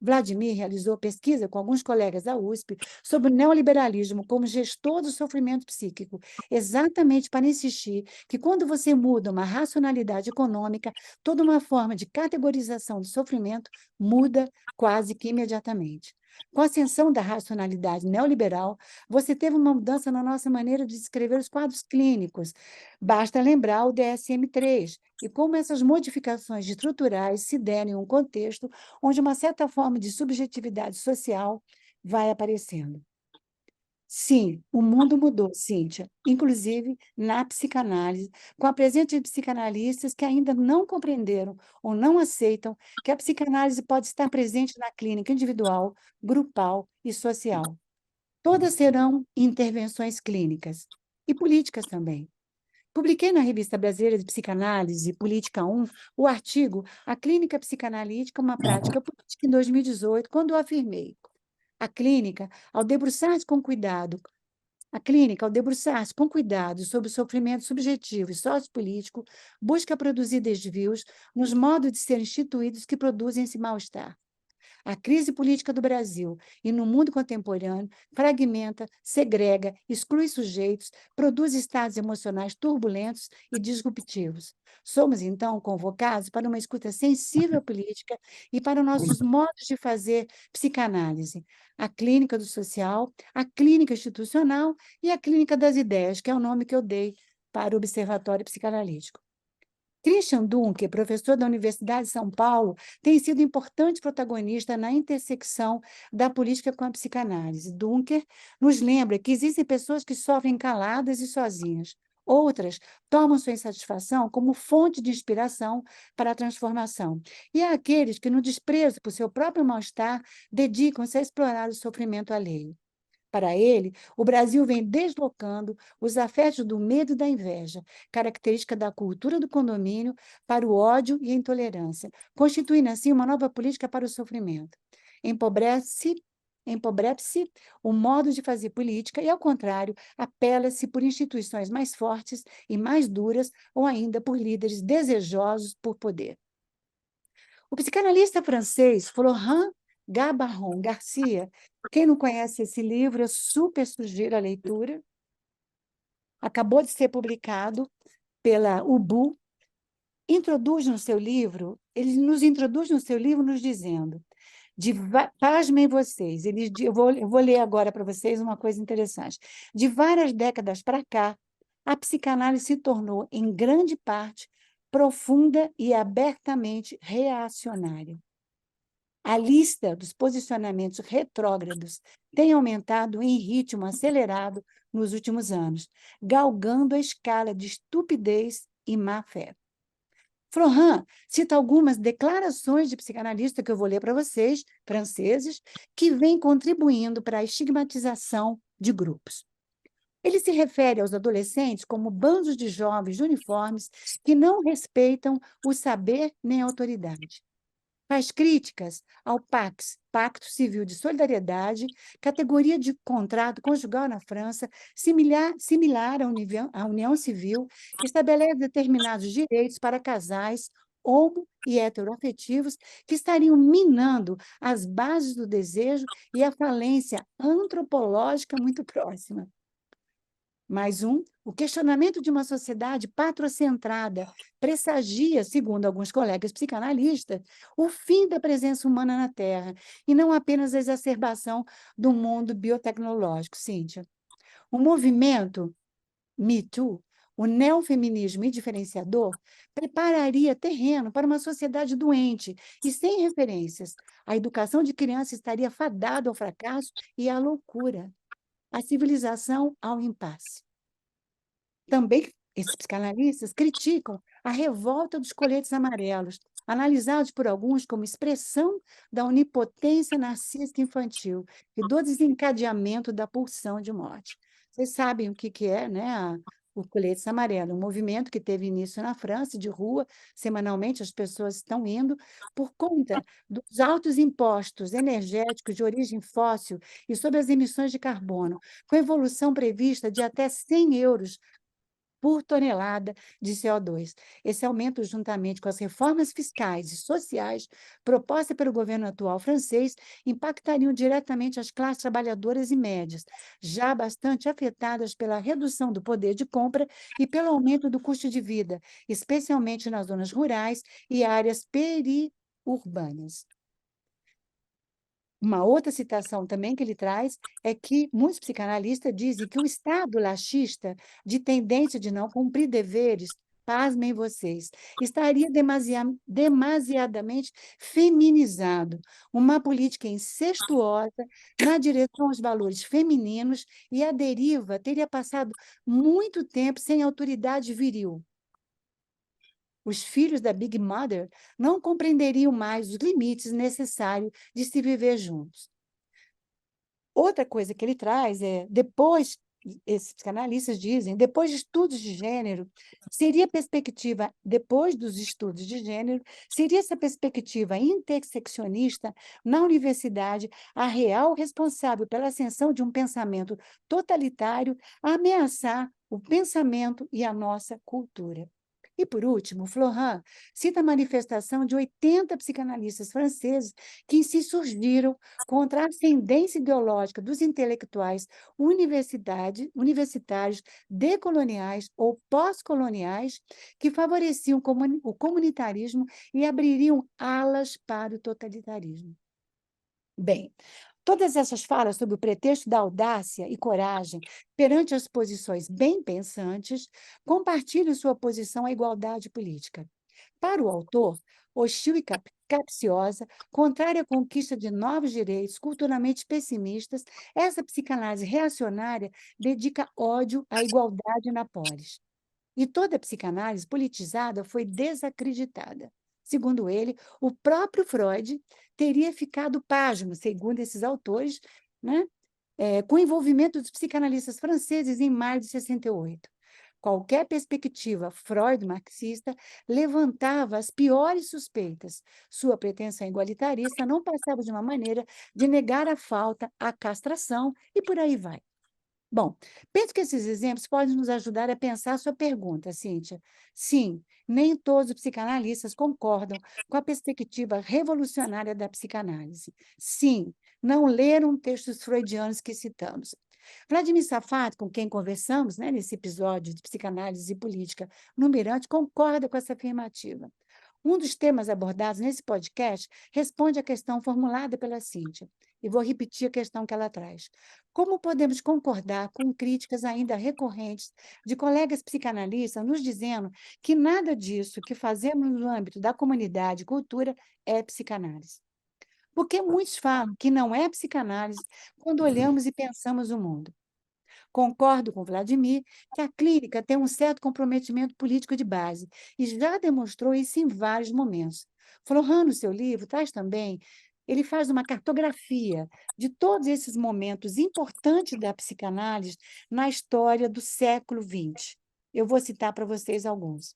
Vladimir realizou pesquisa com alguns colegas da USP sobre o neoliberalismo como gestor do sofrimento psíquico, exatamente para insistir que quando você muda uma racionalidade econômica, toda uma forma de categorização do sofrimento muda quase que imediatamente. Com a ascensão da racionalidade neoliberal, você teve uma mudança na nossa maneira de descrever os quadros clínicos. Basta lembrar o DSM-3 e como essas modificações estruturais se deram em um contexto onde uma certa forma de subjetividade social vai aparecendo. Sim, o mundo mudou, Cíntia, inclusive na psicanálise, com a presença de psicanalistas que ainda não compreenderam ou não aceitam que a psicanálise pode estar presente na clínica individual, grupal e social. Todas serão intervenções clínicas e políticas também. Publiquei na Revista Brasileira de Psicanálise, Política 1, o artigo A Clínica Psicanalítica, uma Prática Política, em 2018, quando eu afirmei: a clínica, ao debruçar-se com cuidado sobre o sofrimento subjetivo e sociopolítico, busca produzir desvios nos modos de ser instituídos que produzem esse mal-estar. A crise política do Brasil e no mundo contemporâneo fragmenta, segrega, exclui sujeitos, produz estados emocionais turbulentos e disruptivos. Somos, então, convocados para uma escuta sensível à política e para nossos modos de fazer psicanálise. A clínica do social, a clínica institucional e a clínica das ideias, que é o nome que eu dei para o Observatório Psicanalítico. Christian Dunker, professor da Universidade de São Paulo, tem sido importante protagonista na intersecção da política com a psicanálise. Dunker nos lembra que existem pessoas que sofrem caladas e sozinhas. Outras tomam sua insatisfação como fonte de inspiração para a transformação. E há aqueles que, no desprezo por seu próprio mal-estar, dedicam-se a explorar o sofrimento alheio. Para ele, o Brasil vem deslocando os afetos do medo e da inveja, característica da cultura do condomínio, para o ódio e a intolerância, constituindo assim uma nova política para o sofrimento. Empobrece o modo de fazer política e, ao contrário, apela-se por instituições mais fortes e mais duras ou ainda por líderes desejosos por poder. O psicanalista francês Florent Gabaron Garcia, quem não conhece esse livro, eu super sugiro a leitura, acabou de ser publicado pela Ubu, ele nos introduz no seu livro nos dizendo, pasmem vocês, eu vou ler agora para vocês uma coisa interessante. De várias décadas para cá, a psicanálise se tornou, em grande parte, profunda e abertamente reacionária. A lista dos posicionamentos retrógrados tem aumentado em ritmo acelerado nos últimos anos, galgando a escala de estupidez e má-fé. Florent cita algumas declarações de psicanalista que eu vou ler para vocês, franceses, que vêm contribuindo para a estigmatização de grupos. Ele se refere aos adolescentes como bandos de jovens de uniformes que não respeitam o saber nem a autoridade. Faz críticas ao PACS, Pacto Civil de Solidariedade, categoria de contrato conjugal na França, similar à União Civil, que estabelece determinados direitos para casais homo e heteroafetivos que estariam minando as bases do desejo e a falência antropológica muito próxima. Mais o questionamento de uma sociedade patrocentrada pressagia, segundo alguns colegas psicanalistas, o fim da presença humana na Terra, e não apenas a exacerbação do mundo biotecnológico, Cíntia. O movimento Me Too, o neofeminismo indiferenciador, prepararia terreno para uma sociedade doente e sem referências. A educação de crianças estaria fadada ao fracasso e à loucura. A civilização ao impasse. Também esses psicanalistas criticam a revolta dos coletes amarelos, analisados por alguns como expressão da onipotência narcísica infantil e do desencadeamento da pulsão de morte. Vocês sabem o que é, né, o colete amarelo, um movimento que teve início na França, de rua, semanalmente as pessoas estão indo, por conta dos altos impostos energéticos de origem fóssil e sobre as emissões de carbono, com evolução prevista de até 100 euros por tonelada de CO2. Esse aumento, juntamente com as reformas fiscais e sociais propostas pelo governo atual francês, impactariam diretamente as classes trabalhadoras e médias, já bastante afetadas pela redução do poder de compra e pelo aumento do custo de vida, especialmente nas zonas rurais e áreas periurbanas. Uma outra citação também que ele traz é que muitos psicanalistas dizem que o Estado laxista, de tendência de não cumprir deveres, pasmem vocês, estaria demasiadamente feminizado, uma política incestuosa na direção aos valores femininos e a deriva teria passado muito tempo sem autoridade viril. Os filhos da Big Mother não compreenderiam mais os limites necessários de se viver juntos. Outra coisa que ele traz é, esses psicanalistas dizem, depois de estudos de gênero, depois dos estudos de gênero, seria essa perspectiva interseccionista na universidade a real responsável pela ascensão de um pensamento totalitário a ameaçar o pensamento e a nossa cultura. E, por último, Florent cita a manifestação de 80 psicanalistas franceses que se surgiram contra a ascendência ideológica dos intelectuais universitários, decoloniais ou pós-coloniais que favoreciam o comunitarismo e abririam alas para o totalitarismo. Bem, todas essas falas sob o pretexto da audácia e coragem perante as posições bem pensantes compartilham sua posição à igualdade política. Para o autor, hostil e capciosa, contrária à conquista de novos direitos culturalmente pessimistas, essa psicanálise reacionária dedica ódio à igualdade na polis. E toda a psicanálise politizada foi desacreditada. Segundo ele, o próprio Freud teria ficado pasmo, segundo esses autores, né, com o envolvimento dos psicanalistas franceses em maio de 68. Qualquer perspectiva Freud-marxista levantava as piores suspeitas. Sua pretensão igualitarista não passava de uma maneira de negar a falta, a castração e por aí vai. Bom, penso que esses exemplos podem nos ajudar a pensar a sua pergunta, Cíntia. Sim, nem todos os psicanalistas concordam com a perspectiva revolucionária da psicanálise. Sim, não leram textos freudianos que citamos. Vladimir Safat, com quem conversamos, né, nesse episódio de Psicanálise e Política no Mirante, concorda com essa afirmativa. Um dos temas abordados nesse podcast responde à questão formulada pela Cíntia. E vou repetir a questão que ela traz. Como podemos concordar com críticas ainda recorrentes de colegas psicanalistas nos dizendo que nada disso que fazemos no âmbito da comunidade e cultura é psicanálise? Porque muitos falam que não é psicanálise quando olhamos e pensamos o mundo. Concordo com Vladimir que a clínica tem um certo comprometimento político de base e já demonstrou isso em vários momentos. Florent, no seu livro, traz também, ele faz uma cartografia de todos esses momentos importantes da psicanálise na história do século XX. Eu vou citar para vocês alguns.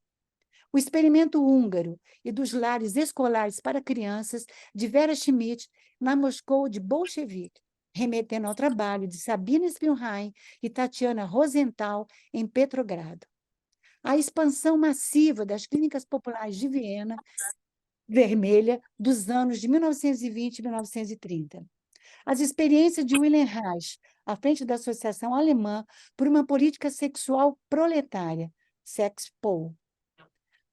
O experimento húngaro e dos lares escolares para crianças de Vera Schmidt na Moscou de bolchevique, remetendo ao trabalho de Sabine Spielheim e Tatiana Rosenthal em Petrogrado. A expansão massiva das clínicas populares de Viena Vermelha dos anos de 1920 e 1930. As experiências de Wilhelm Reich, à frente da Associação Alemã por uma Política Sexual Proletária, Sexpol.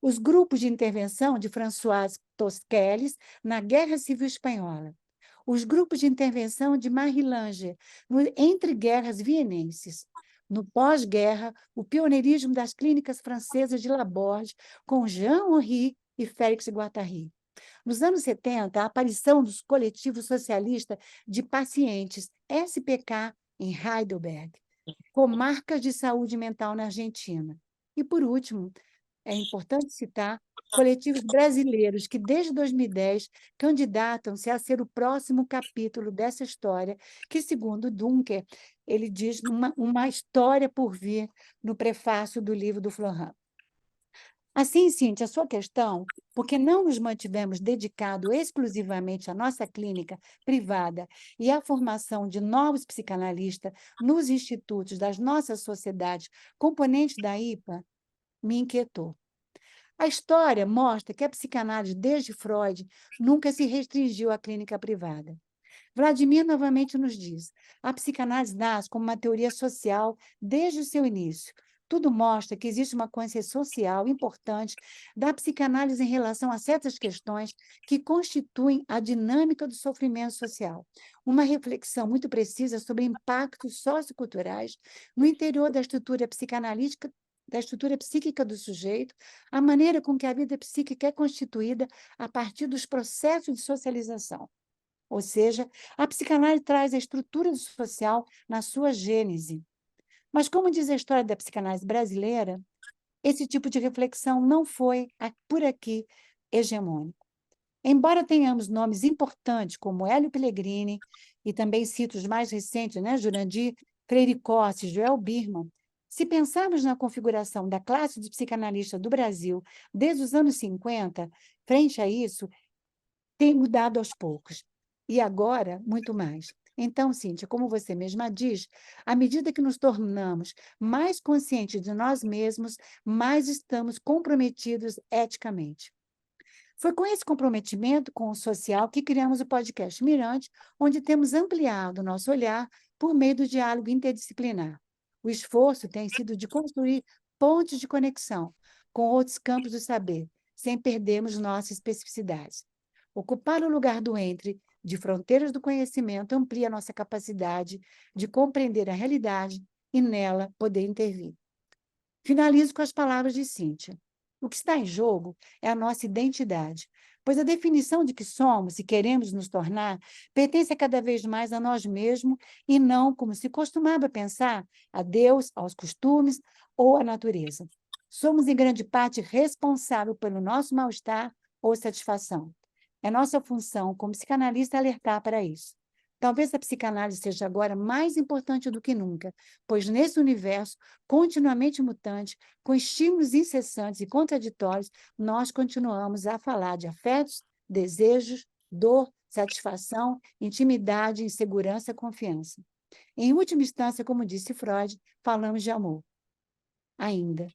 Os grupos de intervenção de François Tosquelles na Guerra Civil Espanhola. Os grupos de intervenção de Marie Langer no Entre Guerras Vienenses. No pós-guerra, o pioneirismo das clínicas francesas de Laborde com Jean-Henri e Félix Guattari. Nos anos 70, a aparição dos coletivos socialistas de pacientes, SPK, em Heidelberg, comarcas de saúde mental na Argentina. E, por último, é importante citar coletivos brasileiros que, desde 2010, candidatam-se a ser o próximo capítulo dessa história, que, segundo Dunker, ele diz uma história por vir no prefácio do livro do Florent. Assim, Cíntia, a sua questão, porque não nos mantivemos dedicados exclusivamente à nossa clínica privada e à formação de novos psicanalistas nos institutos das nossas sociedades, componentes da IPA, me inquietou. A história mostra que a psicanálise, desde Freud, nunca se restringiu à clínica privada. Vladimir novamente nos diz: a psicanálise nasce como uma teoria social desde o seu início. Tudo mostra que existe uma consciência social importante da psicanálise em relação a certas questões que constituem a dinâmica do sofrimento social. Uma reflexão muito precisa sobre impactos socioculturais no interior da estrutura psicanalítica, da estrutura psíquica do sujeito, a maneira com que a vida psíquica é constituída a partir dos processos de socialização. Ou seja, a psicanálise traz a estrutura do social na sua gênese. Mas, como diz a história da psicanálise brasileira, esse tipo de reflexão não foi, por aqui, hegemônico. Embora tenhamos nomes importantes como Hélio Pellegrini, e também cito os mais recentes, né, Jurandir Freire Costa, Joel Birman, se pensarmos na configuração da classe de psicanalistas do Brasil desde os anos 50, frente a isso, tem mudado aos poucos. E agora, muito mais. Então, Cíntia, como você mesma diz, à medida que nos tornamos mais conscientes de nós mesmos, mais estamos comprometidos eticamente. Foi com esse comprometimento com o social que criamos o podcast Mirante, onde temos ampliado o nosso olhar por meio do diálogo interdisciplinar. O esforço tem sido de construir pontes de conexão com outros campos do saber, sem perdermos nossas especificidades. Ocupar o lugar do entre, de fronteiras do conhecimento, amplia nossa capacidade de compreender a realidade e, nela, poder intervir. Finalizo com as palavras de Cíntia. O que está em jogo é a nossa identidade, pois a definição de que somos e queremos nos tornar pertence cada vez mais a nós mesmos e não, como se costumava pensar, a Deus, aos costumes ou à natureza. Somos, em grande parte, responsáveis pelo nosso mal-estar ou satisfação. É nossa função, como psicanalista, alertar para isso. Talvez a psicanálise seja agora mais importante do que nunca, pois nesse universo continuamente mutante, com estímulos incessantes e contraditórios, nós continuamos a falar de afetos, desejos, dor, satisfação, intimidade, insegurança, confiança. Em última instância, como disse Freud, falamos de amor. Ainda.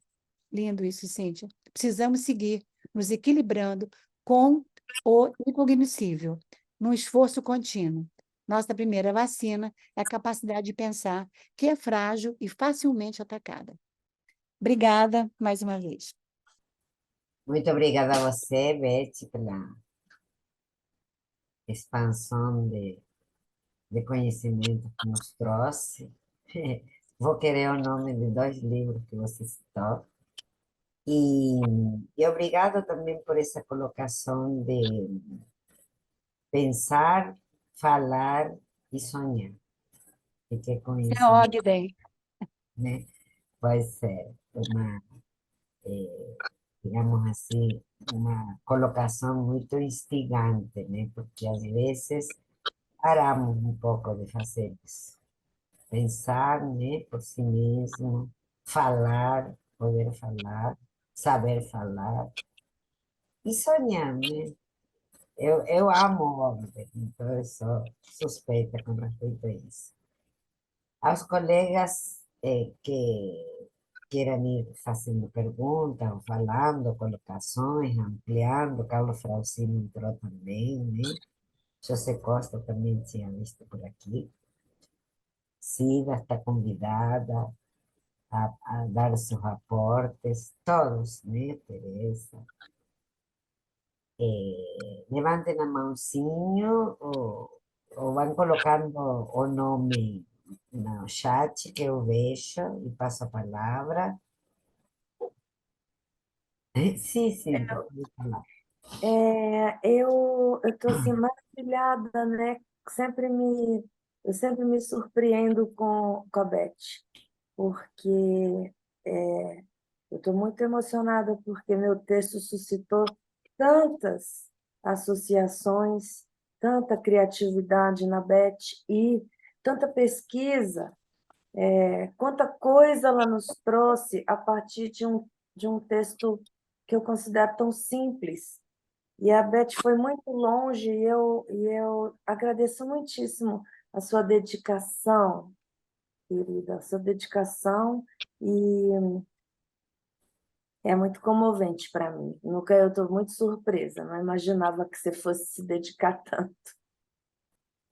Lindo isso, Cíntia. Precisamos seguir nos equilibrando com o incognoscível, num esforço contínuo. Nossa primeira vacina é a capacidade de pensar, que é frágil e facilmente atacada. Obrigada mais uma vez. Muito obrigada a você, Beth, pela expansão de conhecimento que nos trouxe. Vou querer o nome de 2 livros que você citou. E obrigado também por essa colocação de pensar, falar e sonhar. Fiquei com É isso, Ogden. né? Vai ser uma, digamos assim, uma colocação muito instigante, né? Porque às vezes paramos um pouco de fazer isso. Pensar, né, por si mesmo, falar, poder falar, saber falar e sonhar, né? Eu amo homens, então eu sou suspeita com respeito a isso. Aos colegas que queiram ir fazendo perguntas, ou falando, colocações, ampliando, Carlos Frausino entrou também, né? José Costa também tinha visto por aqui. Cida está convidada a dar seus aportes, todos, né, Teresa? Levantem a mãozinho ou vão colocando o nome no chat que eu vejo e passo a palavra. Sim, sim, pode falar. Eu estou assim, maravilhada, né? Eu sempre me surpreendo com a Beth, porque eu estou muito emocionada, porque meu texto suscitou tantas associações, tanta criatividade na Beth e tanta pesquisa, quanta coisa ela nos trouxe a partir de um texto que eu considero tão simples. E a Beth foi muito longe e eu agradeço muitíssimo a sua dedicação, querida, a sua dedicação, e é muito comovente para mim. Nunca eu estou muito surpresa, não imaginava que você fosse se dedicar tanto.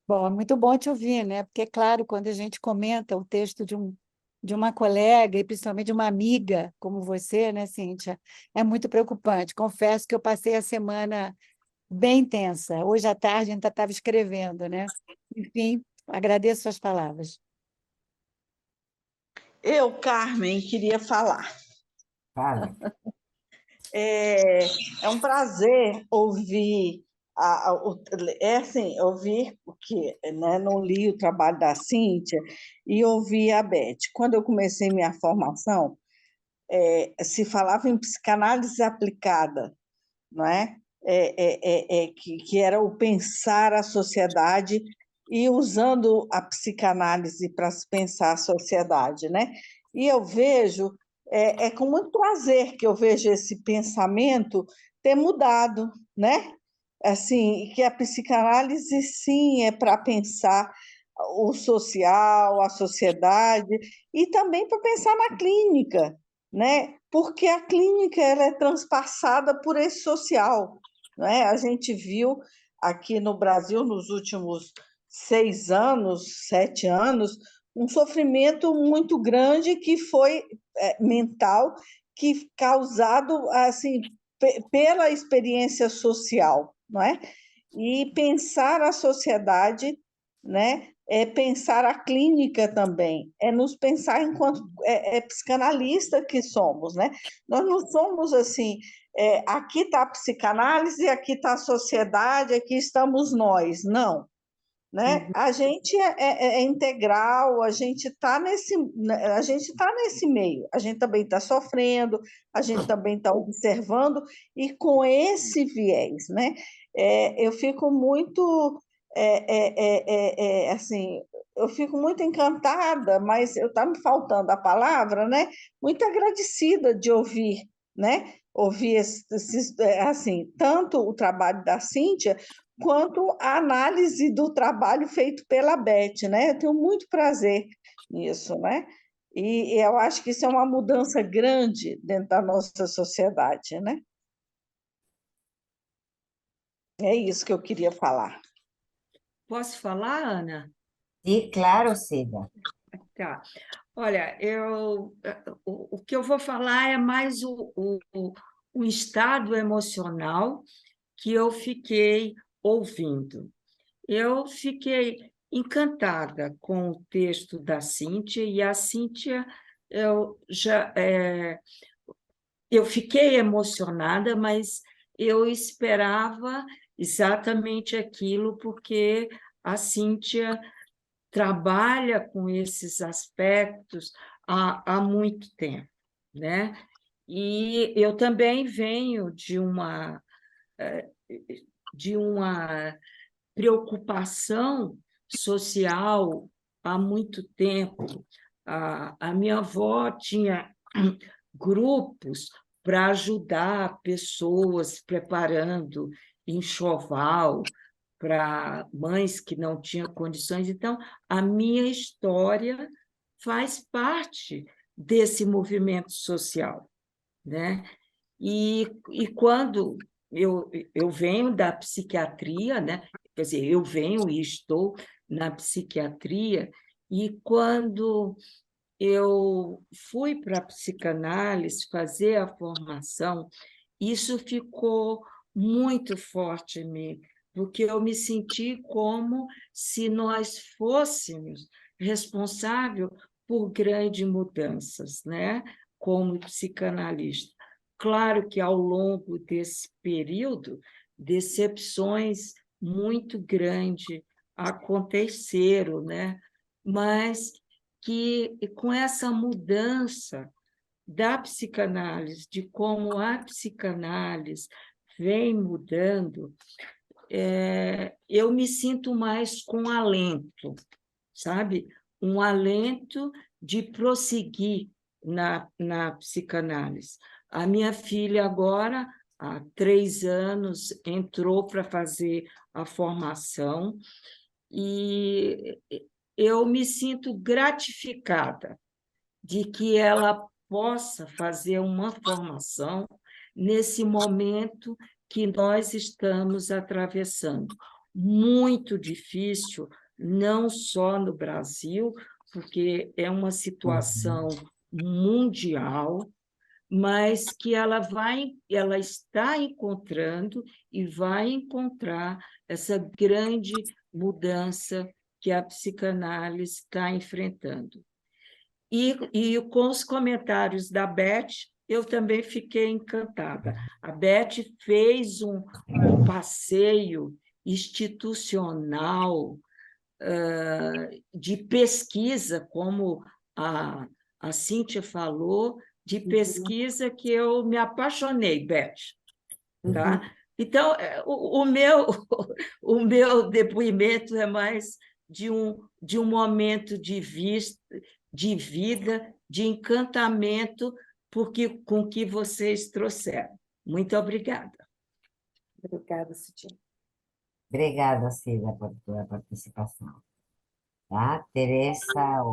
Bom, é muito bom te ouvir, né? Porque, claro, quando a gente comenta o texto de uma colega, e principalmente de uma amiga como você, né, Cíntia, é muito preocupante. Confesso que eu passei a semana bem tensa. Hoje à tarde ainda estava escrevendo, né? Enfim, agradeço suas palavras. Eu, Carmen, queria falar. Fala. É um prazer ouvir, ouvir, porque, né, não li o trabalho da Cíntia, e ouvir a Beth. Quando eu comecei minha formação, se falava em psicanálise aplicada, não é? Que era o pensar a sociedade e usando a psicanálise para se pensar a sociedade, né? E eu vejo, com muito prazer que eu vejo esse pensamento ter mudado, né? Assim, que a psicanálise, sim, é para pensar o social, a sociedade, e também para pensar na clínica, né? Porque a clínica ela é transpassada por esse social, né? A gente viu aqui no Brasil, nos últimos 6 anos, 7 anos, um sofrimento muito grande que foi mental, que causado assim pela experiência social, não é? E pensar a sociedade, né? É pensar a clínica também, é nos pensar enquanto psicanalista que somos, né? Nós não somos assim, aqui está a psicanálise, aqui está a sociedade, aqui estamos nós, não. Né? A gente é integral, a gente está nesse meio, a gente também está sofrendo, a gente também está observando, e com esse viés, né? Eu fico muito assim, eu fico muito encantada, mas está me faltando a palavra, né? Muito agradecida de ouvir, né? Ouvir assim, tanto o trabalho da Cíntia quanto a análise do trabalho feito pela Beth, né? Eu tenho muito prazer nisso, né? E eu acho que isso é uma mudança grande dentro da nossa sociedade, né? É isso que eu queria falar. Posso falar, Ana? Sí, claro, Cida. Tá. Olha, o que eu vou falar é mais o estado emocional que eu fiquei ouvindo. Eu fiquei encantada com o texto da Cíntia, e a Cíntia, eu fiquei emocionada, mas eu esperava exatamente aquilo, porque a Cíntia trabalha com esses aspectos há muito tempo, né? E eu também venho de uma preocupação social há muito tempo. A minha avó tinha grupos para ajudar pessoas preparando enxoval para mães que não tinham condições. Então, a minha história faz parte desse movimento social, né? E quando eu venho da psiquiatria, né? Quer dizer, eu venho e estou na psiquiatria, e quando eu fui para a psicanálise fazer a formação, isso ficou muito forte em mim, porque eu me senti como se nós fôssemos responsáveis por grandes mudanças, né? Como psicanalista. Claro que, ao longo desse período, decepções muito grandes aconteceram, né? Mas que, com essa mudança da psicanálise, de como a psicanálise vem mudando, eu me sinto mais com alento, sabe? Um alento de prosseguir na psicanálise. A minha filha agora, há 3 anos, entrou para fazer a formação, e eu me sinto gratificada de que ela possa fazer uma formação nesse momento que nós estamos atravessando. Muito difícil, não só no Brasil, porque é uma situação mundial, mas que ela está encontrando e vai encontrar essa grande mudança que a psicanálise está enfrentando. E com os comentários da Beth, eu também fiquei encantada. A Beth fez um passeio institucional de pesquisa, como a Cíntia falou, de pesquisa, que eu me apaixonei, Beth. Tá? Então, o meu depoimento é mais de um momento de vida, de encantamento com que vocês trouxeram. Muito obrigada. Obrigada, Cidinha. Obrigada, Cida, por tu participação. Tá? Teresa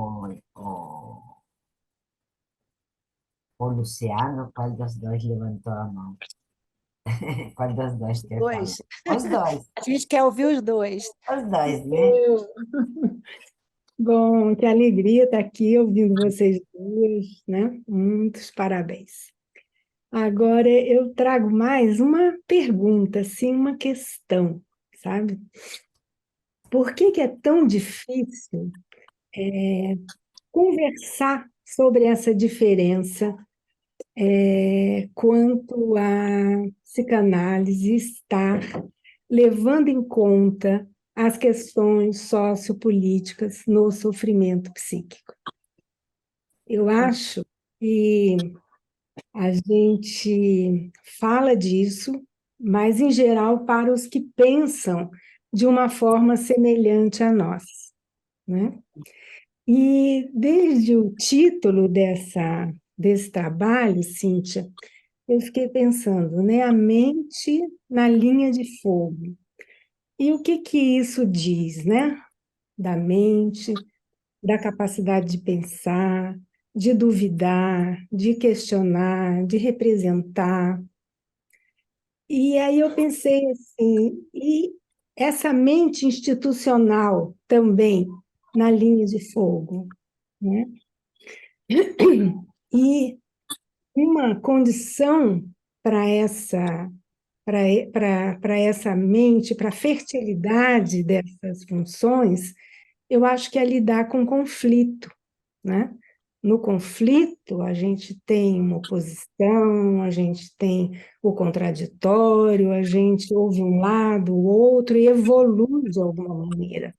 ou Luciano, qual dos dois levantou a mão? Qual dos dois quer falar? Dois. Os dois, A gente quer ouvir os dois. né? Bom, que alegria estar aqui ouvindo vocês duas, né? Muitos parabéns. Agora eu trago mais uma pergunta, assim, uma questão, sabe? Por que é tão difícil conversar sobre essa diferença quanto a psicanálise estar levando em conta as questões sociopolíticas no sofrimento psíquico? Eu acho que a gente fala disso, mas, em geral, para os que pensam de uma forma semelhante a nós, né? E desde o título desse trabalho, Cíntia, eu fiquei pensando, né, a mente na linha de fogo. E o que que isso diz, né? Da mente, da capacidade de pensar, de duvidar, de questionar, de representar. E aí eu pensei assim, e essa mente institucional também na linha de fogo, né? E uma condição para essa mente, para a fertilidade dessas funções, eu acho que é lidar com conflito, né? No conflito, a gente tem uma oposição, a gente tem o contraditório, a gente ouve um lado, o outro e evolui de alguma maneira.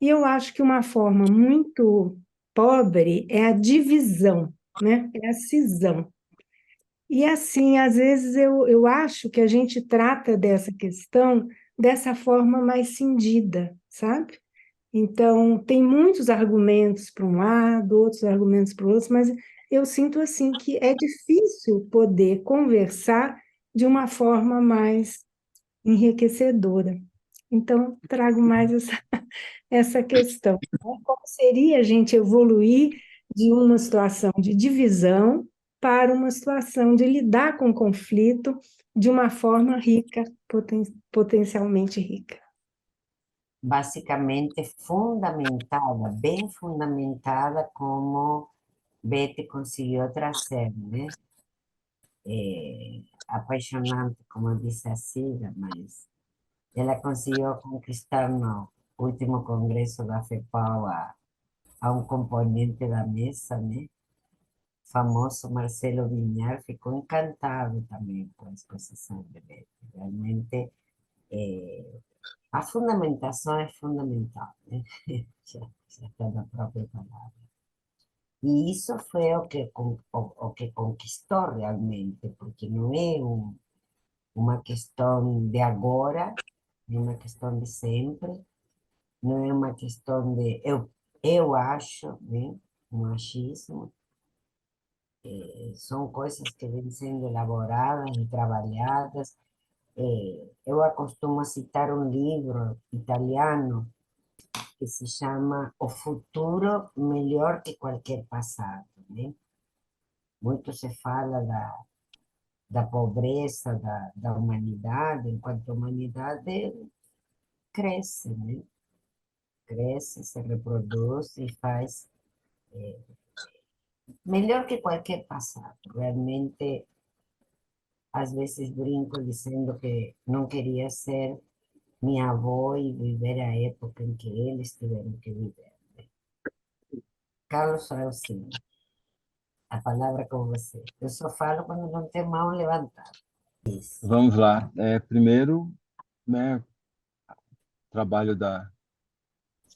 E eu acho que uma forma muito pobre é a divisão, né? É a cisão. E assim, às vezes eu acho que a gente trata dessa questão dessa forma mais cindida, sabe? Então, tem muitos argumentos para um lado, outros argumentos para o outro, mas eu sinto assim que é difícil poder conversar de uma forma mais enriquecedora. Então, trago mais essa questão, né? Como seria a gente evoluir de uma situação de divisão para uma situação de lidar com o conflito de uma forma rica, potencialmente rica. Basicamente fundamentada, bem fundamentada, como Betty conseguiu trazer, né? Apaixonante, como disse a Cida, mas ela conseguiu conquistar no último congresso da FEPAL a um componente da mesa, né? Famoso Marcelo Viñar ficou encantado também com a exposição de Betty. Realmente, a fundamentação é fundamental, né? Já está na própria palavra. E isso foi o que conquistou realmente, porque não é uma questão de agora, é uma questão de sempre, não é uma questão de eu acho, né? Um achismo. São coisas que vêm sendo elaboradas e trabalhadas. Eu acostumo citar um livro italiano que se chama O Futuro Melhor que Qualquer Passado, né? Muito se fala da pobreza da humanidade, enquanto a humanidade cresce, né? Cresce, se reproduz e faz melhor que qualquer passado. Realmente, às vezes brinco dizendo que não queria ser minha avó e viver a época em que eles tiveram que viver. Carlos Alcino, a palavra é com você. Eu só falo quando não tem mão levantada. Isso. Vamos lá. Primeiro, né, o trabalho da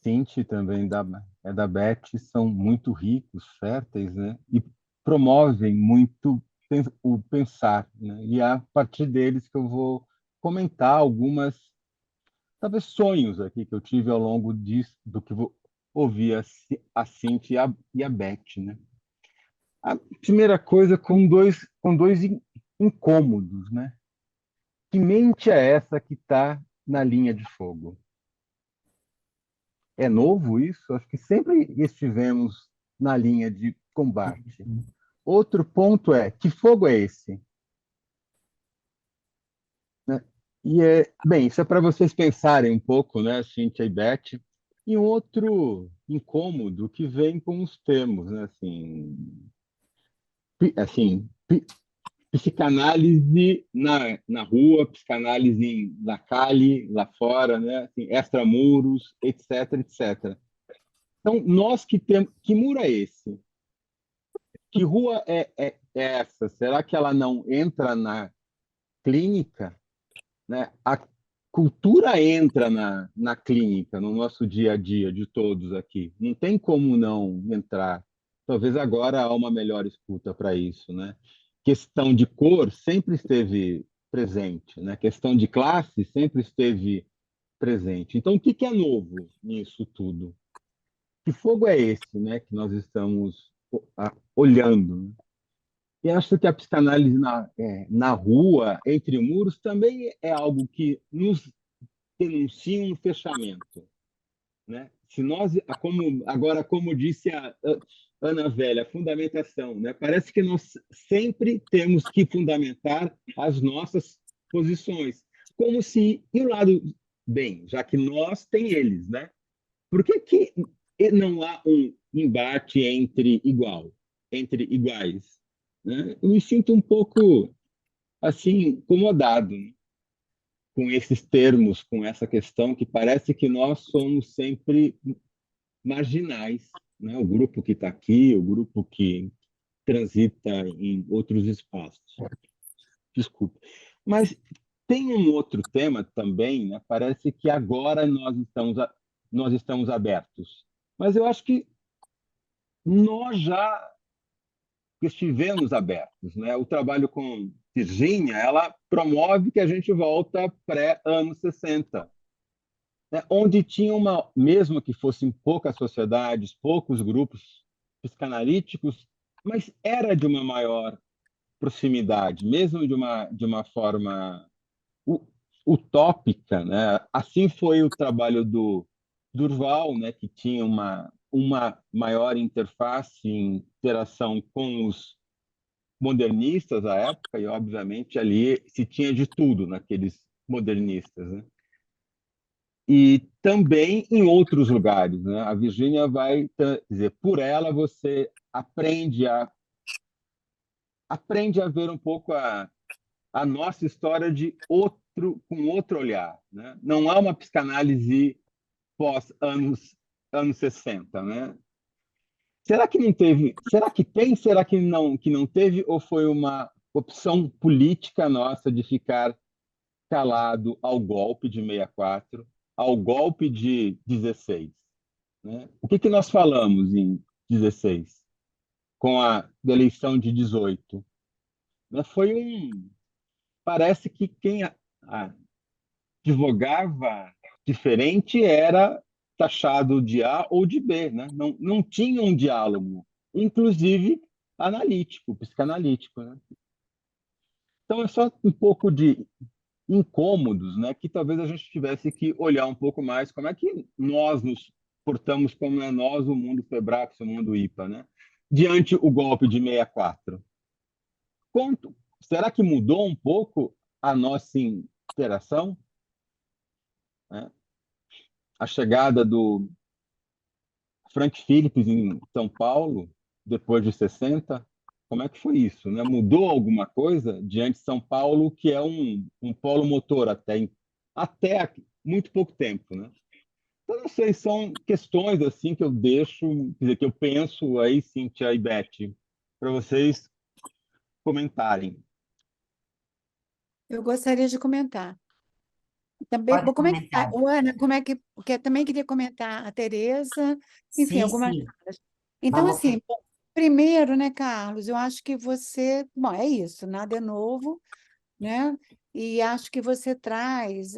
Cinti também da Beth são muito ricos, férteis, né, e promovem muito o pensar, né, e é a partir deles que eu vou comentar algumas, talvez, sonhos aqui que eu tive ao longo do que vou ouvir a Cinti e a Beth, né. A primeira coisa com dois incômodos, né? Que mente é essa que está na linha de fogo? É novo isso? Acho que sempre estivemos na linha de combate. Outro ponto é, que fogo é esse? Né? Bem, isso é para vocês pensarem um pouco, né, Cíntia e Beth. E um outro incômodo que vem com os termos, né, assim, psicanálise na rua, psicanálise na calle, lá fora, né? Assim, extramuros, etc, etc. Então, nós que temos... Que muro é esse? Que rua é essa? Será que ela não entra na clínica? Né? A cultura entra na clínica, no nosso dia a dia de todos aqui. Não tem como não entrar. Talvez agora há uma melhor escuta para isso, né? Questão de cor sempre esteve presente, né? Questão de classe sempre esteve presente. Então, o que que é novo nisso tudo? Que fogo é esse, né, que nós estamos olhando, né? E acho que a psicanálise na rua, entre muros, também é algo que nos denuncia um fechamento, né? Se nós, agora, como disse a Ana Velha, a fundamentação, né? Parece que nós sempre temos que fundamentar as nossas posições, como se, e o lado bem, já que nós tem eles, né? Por que que não há um embate entre iguais, né? Eu me sinto um pouco assim incomodado, né, com esses termos, com essa questão que parece que nós somos sempre marginais, né? O grupo que está aqui, o grupo que transita em outros espaços. Desculpe. Mas tem um outro tema também, né? Parece que agora nós estamos abertos. Mas eu acho que nós já estivemos abertos, né? O trabalho com Virginia, ela promove que a gente volta pré-anos 60, né? Onde tinha mesmo que fossem poucas sociedades, poucos grupos psicanalíticos, mas era de uma maior proximidade, mesmo de uma forma utópica, né? Assim foi o trabalho do Durval, né, que tinha uma maior interface, interação com os modernistas à época, e obviamente ali se tinha de tudo naqueles modernistas, né? E também em outros lugares, né? A Virginia vai dizer, por ela você aprende a ver um pouco a nossa história com outro olhar, né? Não há uma psicanálise pós anos 60, né? Será que não teve? Será que tem? Será que não teve? Ou foi uma opção política nossa de ficar calado ao golpe de 64, ao golpe de 16, né? O que que nós falamos em 16, com a eleição de 18? Né? Parece que quem advogava diferente era taxado de A ou de B, né? Não tinha um diálogo, inclusive analítico, psicanalítico, né? Então é só um pouco de incômodos, né? Que talvez a gente tivesse que olhar um pouco mais como é que nós nos portamos, como é nós, o mundo Febrax, o mundo IPA, né? Diante o golpe de 64. Será que mudou um pouco a nossa interação, né? A chegada do Frank Phillips em São Paulo, depois de 60, como é que foi isso, né? Mudou alguma coisa diante de São Paulo, que é um polo motor até muito pouco tempo, né? Então, não sei, são questões assim que eu deixo, quer dizer, que eu penso aí, Cíntia e Beth, para vocês comentarem. Eu gostaria de comentar. Também Pode vou comentar. comentar. Ô, Ana, como é que. Porque eu também queria comentar a Tereza, enfim, Sim, algumas sim. coisas. Então, Vamos. assim, bom, primeiro, né, Carlos, eu acho que você. Bom, é isso, nada é novo, né? E acho que você traz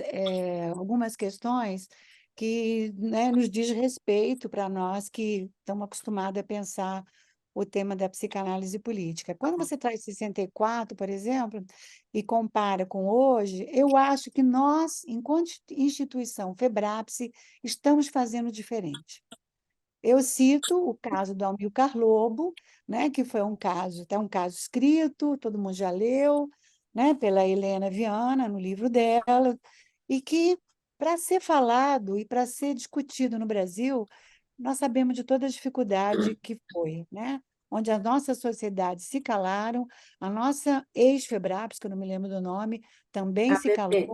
algumas questões que, né, nos diz respeito para nós que estamos acostumados a pensar o tema da psicanálise política. Quando você traz 64, por exemplo, e compara com hoje, eu acho que nós, enquanto instituição FEBRAPSE, estamos fazendo diferente. Eu cito o caso do Amilcar Lobo, né, que foi um caso, até um caso escrito, todo mundo já leu, né, pela Helena Viana, no livro dela, e que, para ser falado e para ser discutido no Brasil, nós sabemos de toda a dificuldade que foi, né? Onde as nossas sociedades se calaram, a nossa ex-FEBRAPS, que eu não me lembro do nome, também se calou. ABP.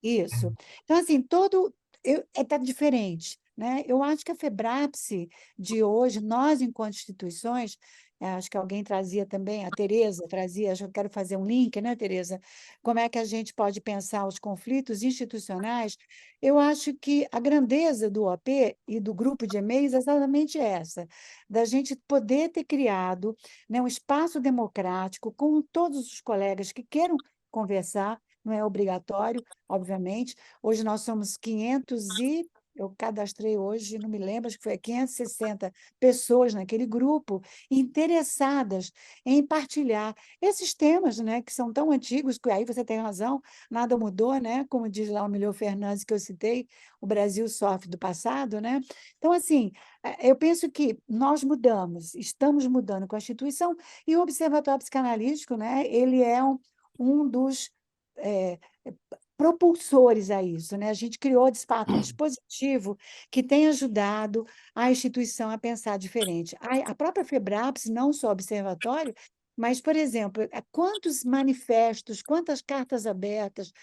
Isso. Então, assim, está diferente, né? Eu acho que a FEBRAPSE de hoje, nós, enquanto instituições, acho que alguém trazia também, a Tereza trazia, acho que eu quero fazer um link, né, Tereza? Como é que a gente pode pensar os conflitos institucionais? Eu acho que a grandeza do OP e do grupo de e-mails é exatamente essa, da gente poder ter criado, né, um espaço democrático com todos os colegas que queiram conversar, não é obrigatório, obviamente. Hoje nós somos 500 e... Eu cadastrei hoje, não me lembro, acho que foi 560 pessoas naquele grupo interessadas em partilhar esses temas, né, que são tão antigos, que aí você tem razão, nada mudou, né? Como diz lá o Milhão Fernandes, que eu citei, o Brasil sofre do passado, né? Então, assim, eu penso que nós mudamos, estamos mudando a Constituição, e o Observatório Psicanalítico, né, ele é um dos propulsores a isso, né? A gente criou, de fato, um dispositivo que tem ajudado a instituição a pensar diferente. A própria FEBRAPS, não só o observatório, mas, por exemplo, quantos manifestos, quantas cartas abertas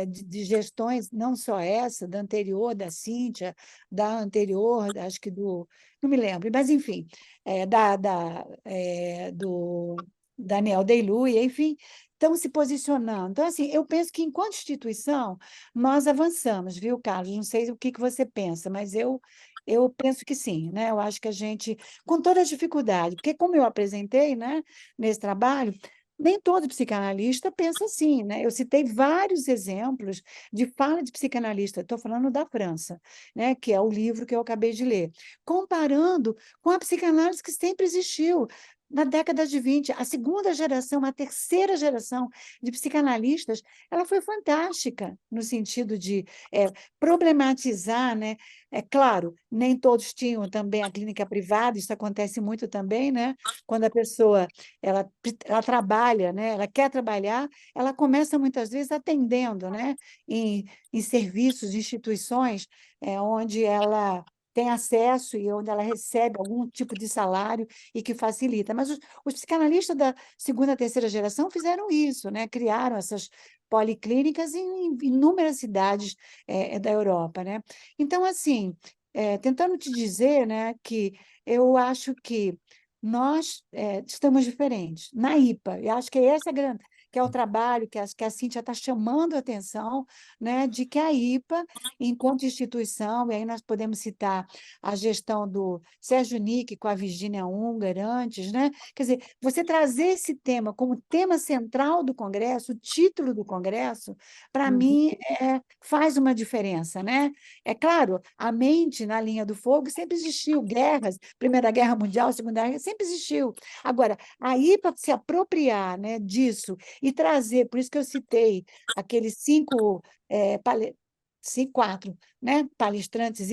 de gestões, não só essa, da anterior, da Cíntia, da anterior, acho que do... Não me lembro, mas, enfim, do Daniel Day-Lewis, enfim, estão se posicionando. Então, assim, eu penso que, enquanto instituição, nós avançamos, viu, Carlos? Não sei o que você pensa, mas eu penso que sim, né? Eu acho que a gente, com toda a dificuldade, porque, como eu apresentei, né, nesse trabalho, nem todo psicanalista pensa assim, né? Eu citei vários exemplos de fala de psicanalista, estou falando da França, né, que é o livro que eu acabei de ler, comparando com a psicanálise que sempre existiu. Na década de 20, a segunda geração, a terceira geração de psicanalistas, ela foi fantástica no sentido de problematizar, né? É claro, nem todos tinham também a clínica privada, isso acontece muito também, né? Quando a pessoa ela trabalha, né? Ela quer trabalhar, ela começa muitas vezes atendendo, né? Em serviços, instituições, onde ela tem acesso e onde ela recebe algum tipo de salário e que facilita. Mas os psicanalistas da segunda, terceira geração fizeram isso, né? Criaram essas policlínicas em inúmeras cidades da Europa, né? Então, assim, tentando te dizer, né, que eu acho que nós estamos diferentes. Na IPA, eu acho que esse é grande, que é o trabalho que a Cíntia está chamando a atenção, né, de que a IPA, enquanto instituição, e aí nós podemos citar a gestão do Sérgio Nick com a Virginia Unger antes, né? Quer dizer, você trazer esse tema como tema central do Congresso, o título do Congresso, para mim, faz uma diferença, né? É claro, a mente na linha do fogo sempre existiu, guerras, Primeira Guerra Mundial, Segunda Guerra, sempre existiu. Agora, aí para se apropriar, né, disso e trazer, por isso que eu citei aqueles quatro, né, palestrantes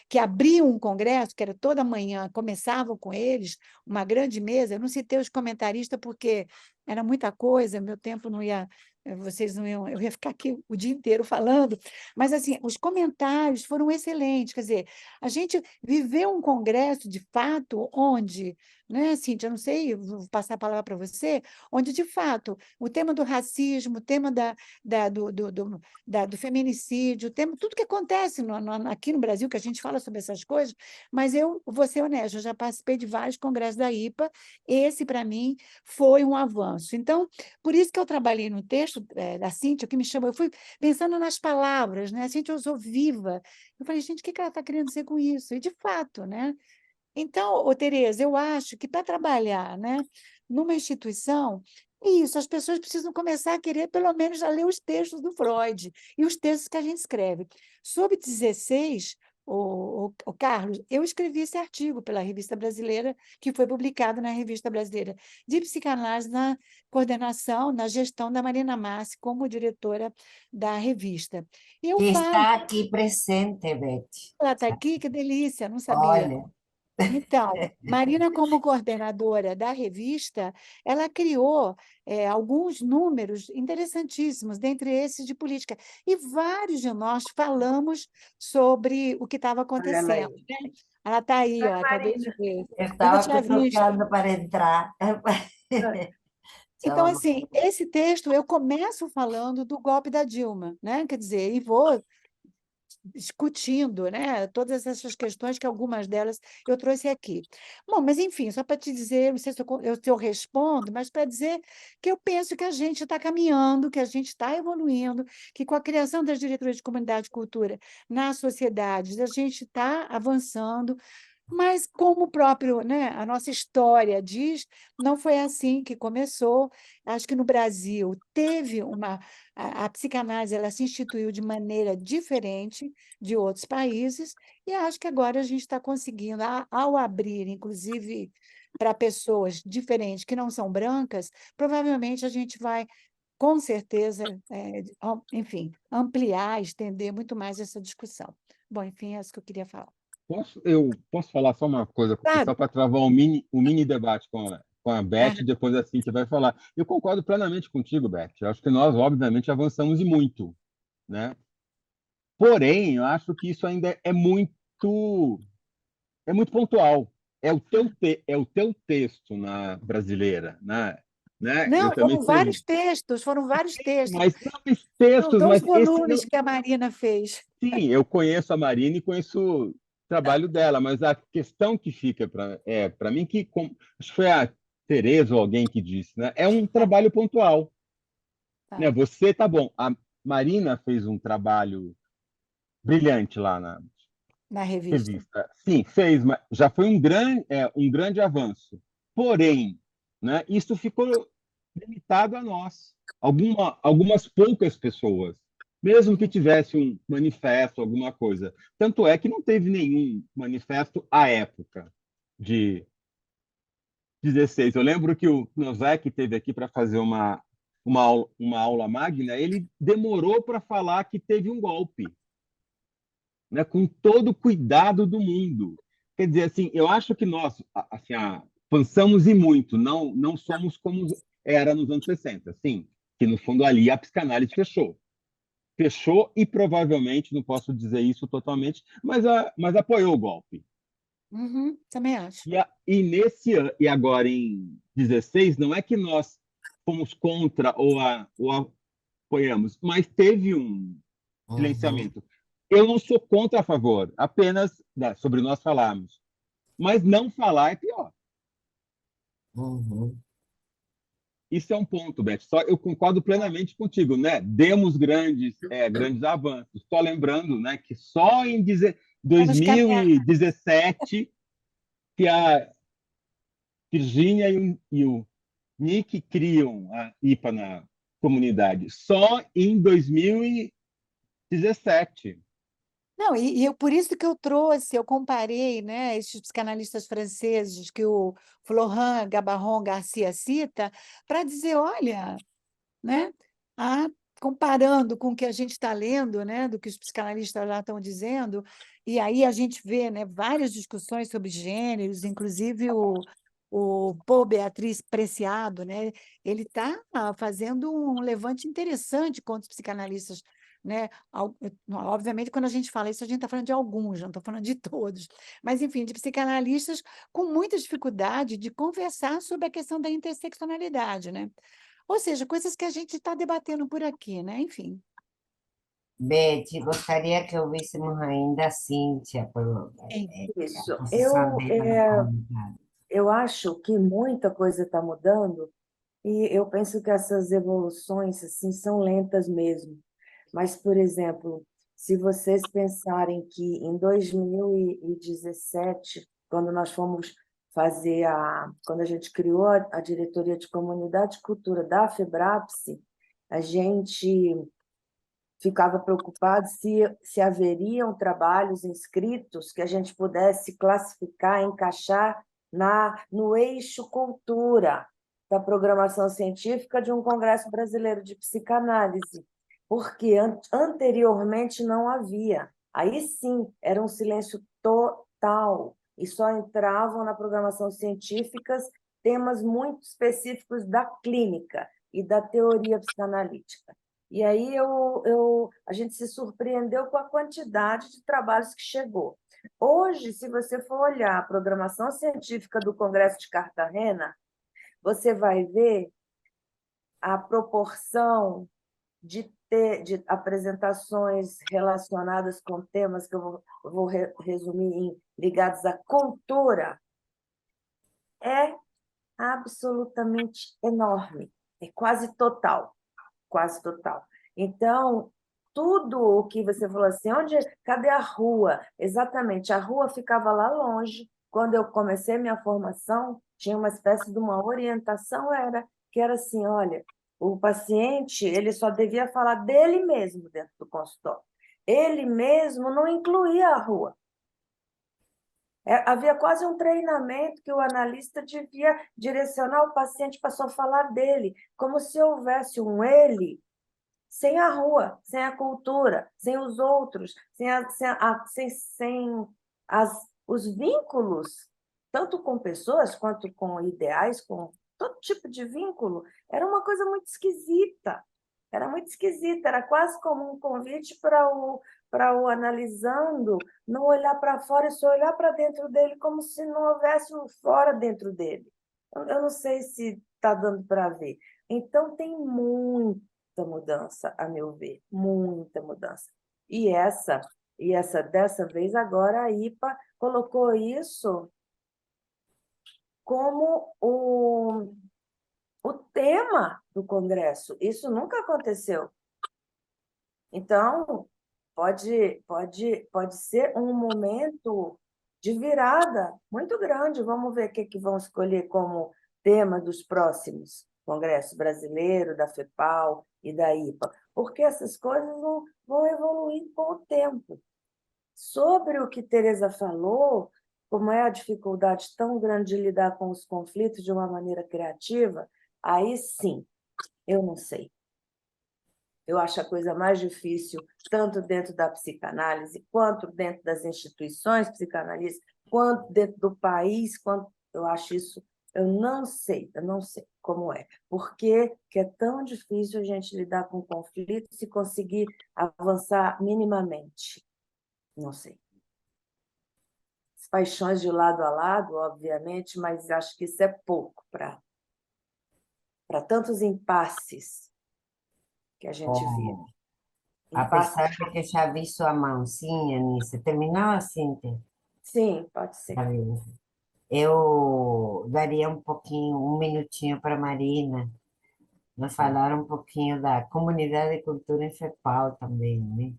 que abriam um congresso, que era toda manhã, começavam com eles, uma grande mesa. Eu não citei os comentaristas porque era muita coisa, meu tempo não ia, vocês não iam, eu ia ficar aqui o dia inteiro falando, mas assim, os comentários foram excelentes, quer dizer, a gente viveu um congresso de fato onde, né, Cíntia, eu não sei, vou passar a palavra para você, onde de fato o tema do racismo, o tema do feminicídio, o tema, tudo que acontece aqui no Brasil, que a gente fala sobre essas coisas, mas eu vou ser honesta, eu já participei de vários congressos da IPA, esse, para mim, foi um avanço. Então, por isso que eu trabalhei no texto da Cíntia, que me chamou, eu fui pensando nas palavras, né? A Cíntia usou viva. Eu falei, gente, o que ela está querendo dizer com isso? E, de fato, né? Então, Tereza, eu acho que para trabalhar, né, numa instituição, é isso, as pessoas precisam começar a querer, pelo menos, a ler os textos do Freud e os textos que a gente escreve. Sobre 16, o Carlos, eu escrevi esse artigo pela Revista Brasileira, que foi publicado na Revista Brasileira de Psicanálise, na coordenação, na gestão da Marina Massi, como diretora da revista. E eu Que falo, está aqui presente, Beth. ela está aqui, que delícia, não sabia. Olha, Então, Marina, como coordenadora da revista, ela criou alguns números interessantíssimos, dentre esses de política. E vários de nós falamos sobre o que estava Olha ela acontecendo, aí. né? Ela está aí, ó, acabei de ver. eu Nunca estava tinha visto. tocando para entrar. Então, Estava- assim, esse texto eu começo falando do golpe da Dilma, né? Quer dizer, e vou discutindo, né, todas essas questões que algumas delas eu trouxe aqui. Bom, mas enfim, só para te dizer, não sei se eu respondo, mas para dizer que eu penso que a gente está caminhando, que a gente está evoluindo, que com a criação das diretorias de comunidade e cultura nas sociedades, a gente está avançando. Mas, como o próprio, né, a nossa história diz, não foi assim que começou. Acho que no Brasil teve a psicanálise ela se instituiu de maneira diferente de outros países, e acho que agora a gente está conseguindo, ao abrir, inclusive, para pessoas diferentes que não são brancas, provavelmente a gente vai, com certeza, enfim, ampliar, estender muito mais essa discussão. Bom, enfim, é isso que eu queria falar. Eu posso falar só uma coisa, Claro. só para travar um mini debate com a Beth, e depois a Cíntia vai falar. Eu concordo plenamente contigo, Beth. Eu acho que nós, obviamente, avançamos e muito, né? Porém, eu acho que isso ainda é muito pontual. É o teu texto na brasileira, né? Eu Não, também escrevi. foram vários textos. Mas são os São textos, 2 mas esse volumes não. que a Marina fez. Sim, eu conheço a Marina e conheço o trabalho dela, mas a questão que fica para mim, acho que foi a Tereza ou alguém que disse, né? É um trabalho pontual. Né? Tá, Você, tá bom, a Marina fez um trabalho brilhante lá na na revista. revista. Sim, fez, mas já foi um grande avanço. Porém, né, isso ficou limitado a nós, algumas poucas pessoas, mesmo que tivesse um manifesto, alguma coisa. Tanto é que não teve nenhum manifesto à época de 16. Eu lembro que o Novak teve aqui para fazer uma aula magna, ele demorou para falar que teve um golpe, né, com todo o cuidado do mundo. Quer dizer, assim, eu acho que nós assim, avançamos e muito, não somos como era nos anos 60, sim, que no fundo ali a psicanálise fechou. Fechou e provavelmente, não posso dizer isso totalmente, mas apoiou o golpe. Uhum, também acho. E agora em 16, não é que nós fomos contra ou apoiamos, mas teve um Uhum, silenciamento. Eu não sou contra a favor, apenas sobre nós falarmos. Mas não falar é pior. uhum. Isso é um ponto, Beth. Só eu concordo plenamente contigo, né? Demos grandes avanços. Estou lembrando, né, que só em Vamos caminhar. 2017 que a Virgínia e o Nick criam a IPA na comunidade. Só em 2017. Não, por isso que eu trouxe, eu comparei, né, esses psicanalistas franceses que o Florent Gabaron Garcia cita, para dizer, olha, né, a, comparando com o que a gente está lendo, né, do que os psicanalistas lá estão dizendo, e aí a gente vê, né, várias discussões sobre gêneros, inclusive o Paul Beatriz Preciado, né, ele está fazendo um levante interessante contra os psicanalistas, né? Obviamente, quando a gente fala isso, a gente está falando de alguns, não estou falando de todos, mas, enfim, de psicanalistas com muita dificuldade de conversar sobre a questão da interseccionalidade, né? Ou seja, coisas que a gente está debatendo por aqui, né? Enfim. Beth, gostaria que ouvíssemos ainda a Cíntia, Sim. a Isso. posição dela na comunidade. Eu acho que muita coisa está mudando e eu penso que essas evoluções assim são lentas mesmo. Mas, por exemplo, se vocês pensarem que em 2017, quando nós fomos quando a gente criou a diretoria de comunidade e cultura da FEBRAPSE, a gente ficava preocupado se haveriam trabalhos inscritos que a gente pudesse classificar, encaixar no eixo cultura da programação científica de um Congresso Brasileiro de Psicanálise, porque anteriormente não havia. Aí sim, era um silêncio total, e só entravam na programação científica temas muito específicos da clínica e da teoria psicanalítica. E aí a gente se surpreendeu com a quantidade de trabalhos que chegou. Hoje, se você for olhar a programação científica do Congresso de Cartagena, você vai ver a proporção de apresentações relacionadas com temas que eu vou resumir ligados à cultura, é absolutamente enorme, é quase total. Quase total. Então, tudo o que você falou assim, cadê a rua? Exatamente, a rua ficava lá longe, quando eu comecei minha formação, tinha uma espécie de uma orientação, que era assim, olha, o paciente ele só devia falar dele mesmo dentro do consultório. Ele mesmo não incluía a rua. Havia quase um treinamento que o analista devia direcionar o paciente para só falar dele, como se houvesse um ele sem a rua, sem a cultura, sem os outros, sem os vínculos, tanto com pessoas quanto com ideais, com todo tipo de vínculo. Era uma coisa muito esquisita. Era muito esquisita, era quase como um convite para o analisando não olhar para fora e só olhar para dentro dele, como se não houvesse um fora dentro dele. Eu não sei se está dando para ver. Então, tem muita mudança, a meu ver, muita mudança. E dessa vez, agora a IPA colocou isso como o tema do Congresso. Isso nunca aconteceu. Então, pode ser um momento de virada muito grande. Vamos ver o que vão escolher como tema dos próximos Congresso Brasileiro, da FEPAL e da IPA, porque essas coisas vão evoluir com o tempo. Sobre o que Teresa falou, como é a dificuldade tão grande de lidar com os conflitos de uma maneira criativa, aí sim, eu não sei. Eu acho a coisa mais difícil, tanto dentro da psicanálise, quanto dentro das instituições psicanalísticas, quanto dentro do país, eu acho isso, eu não sei como é. Por que é tão difícil a gente lidar com conflitos e conseguir avançar minimamente? Não sei. As paixões de lado a lado, obviamente, mas acho que isso é pouco para tantos impasses que a gente vive. Apesar de que já vi sua mãozinha nisso. Terminou, Cíntia? Sim, pode ser. Tá bem. Eu daria um minutinho para a Marina nos falar um pouquinho da comunidade de cultura em FEPAL também, né?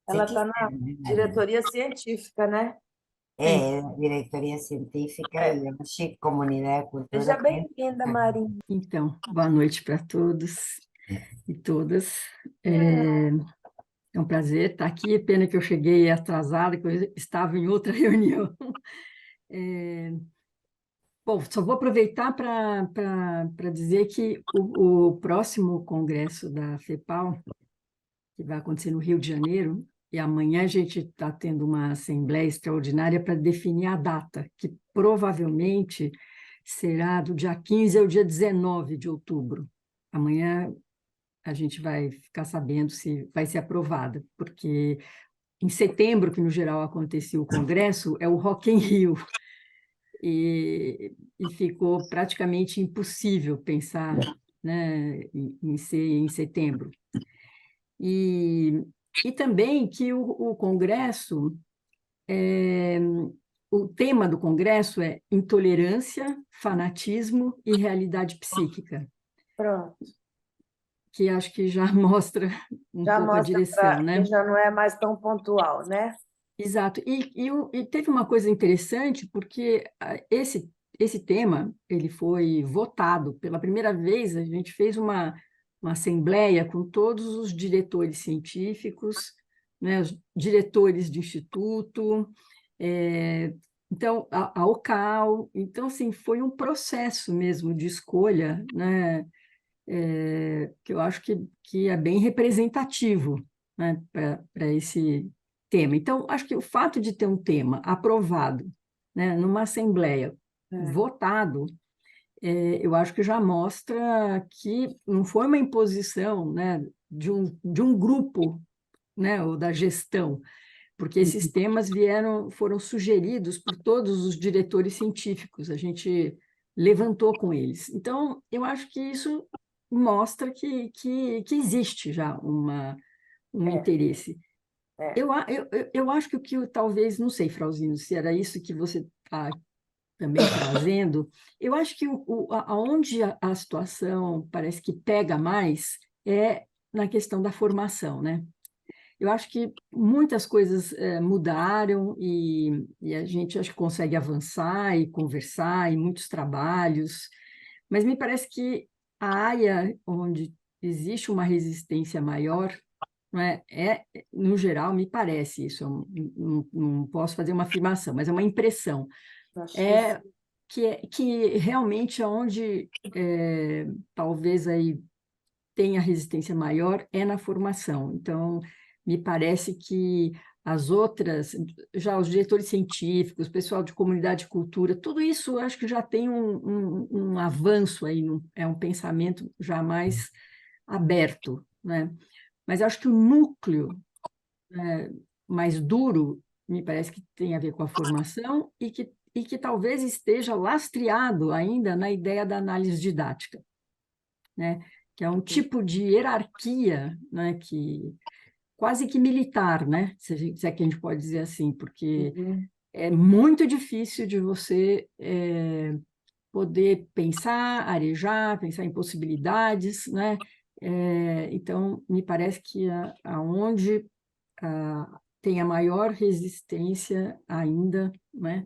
Se Ela está quiser, na né, Marina? diretoria científica, né? É, diretoria científica e eu achei que comunidade de cultura. Seja bem-vinda, Marinha. Então, boa noite para todos e todas. É um prazer estar aqui. Pena que eu cheguei atrasada, que eu estava em outra reunião. Bom, só vou aproveitar para dizer que o próximo congresso da FEPAL, que vai acontecer no Rio de Janeiro, e amanhã a gente está tendo uma assembleia extraordinária para definir a data, que provavelmente será do dia 15 ao dia 19 de outubro. Amanhã a gente vai ficar sabendo se vai ser aprovada, porque em setembro, que no geral acontecia o congresso, é o Rock in Rio, e ficou praticamente impossível pensar, né, em ser em setembro. E também que o congresso, o tema do congresso é intolerância, fanatismo e realidade psíquica. Pronto. Que acho que já mostra um pouco a direção, né? Que já não é mais tão pontual, né? Exato. E teve uma coisa interessante, porque esse tema ele foi votado. Pela primeira vez, a gente fez uma assembleia com todos os diretores científicos, né, os diretores de instituto, então, a OCAL. Então, assim, foi um processo mesmo de escolha, né, que eu acho que é bem representativo, né, para esse tema. Então, acho que o fato de ter um tema aprovado, né, numa assembleia, votado, eu acho que já mostra que não foi uma imposição, né, de um grupo, né, ou da gestão, porque esses temas foram sugeridos por todos os diretores científicos, a gente levantou com eles. Então, eu acho que isso mostra que existe já um interesse. Eu acho que o que talvez, não sei, Frauzino, se era isso que você está também trazendo, eu acho que aonde a situação parece que pega mais é na questão da formação, né? eu acho que muitas coisas mudaram e a gente acho que consegue avançar e conversar em muitos trabalhos, mas me parece que a área onde existe uma resistência maior, não no geral, me parece isso, eu não posso fazer uma afirmação, mas é uma impressão, Acho que que realmente é onde talvez aí tenha resistência maior é na formação. Então, me parece que as outras, já os diretores científicos, o pessoal de comunidade de cultura, tudo isso eu acho que já tem um avanço aí, é um pensamento já mais aberto, né? Mas eu acho que o núcleo mais duro me parece que tem a ver com a formação e que talvez esteja lastreado ainda na ideia da análise didática, né? Que é um tipo de hierarquia, né? Que quase que militar, né? Se é que a gente pode dizer assim, porque é muito difícil de você poder pensar, arejar, pensar em possibilidades, né? Então, me parece que aonde tem a maior resistência ainda, né?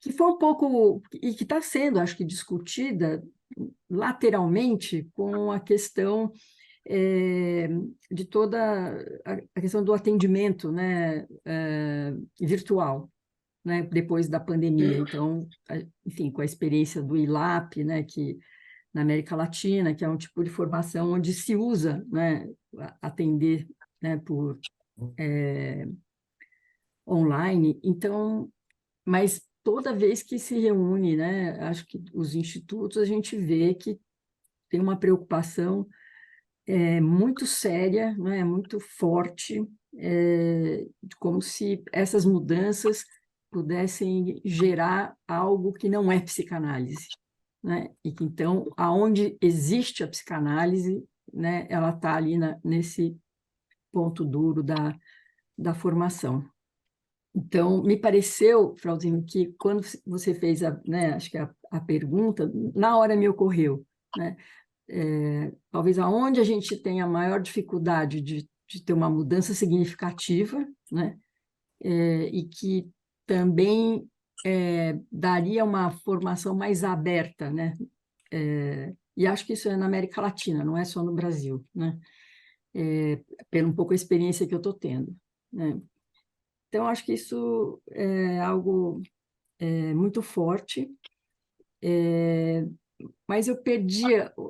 Que foi um pouco, e que está sendo, acho que, discutida lateralmente com a questão de toda a questão do atendimento, né, virtual, né, depois da pandemia. Então, enfim, com a experiência do ILAP, né, que na América Latina, que é um tipo de formação onde se usa, né, atender, né, por online. Então, mas toda vez que se reúne, né, acho que os institutos, a gente vê que tem uma preocupação muito séria, né, muito forte, como se essas mudanças pudessem gerar algo que não é psicanálise, né? E que, então, aonde existe a psicanálise, né, ela está ali nesse ponto duro da formação. Então, me pareceu, Frauzino, que quando você fez acho que a pergunta, na hora me ocorreu, né? Talvez aonde a gente tenha a maior dificuldade de ter uma mudança significativa, né? E que também daria uma formação mais aberta, né? E acho que isso é na América Latina, não é só no Brasil, né? Pela um pouco a experiência que eu estou tendo, né? Então, acho que isso é algo muito forte, mas eu perdi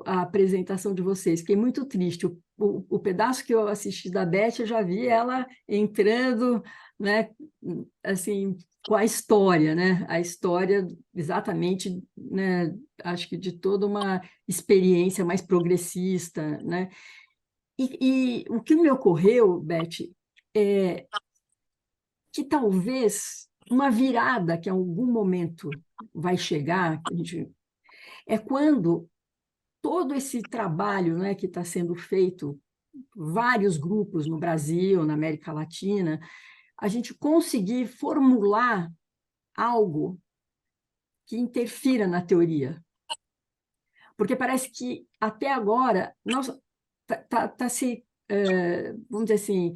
a apresentação de vocês, fiquei muito triste. O pedaço que eu assisti da Beth, eu já vi ela entrando, né, assim, com a história, né? A história exatamente, né, acho que de toda uma experiência mais progressista, né? E o que me ocorreu, Beth, é que talvez uma virada que em algum momento vai chegar, é quando todo esse trabalho, né, que está sendo feito, vários grupos no Brasil, na América Latina, a gente conseguir formular algo que interfira na teoria. Porque parece que, até agora, está se, vamos dizer assim,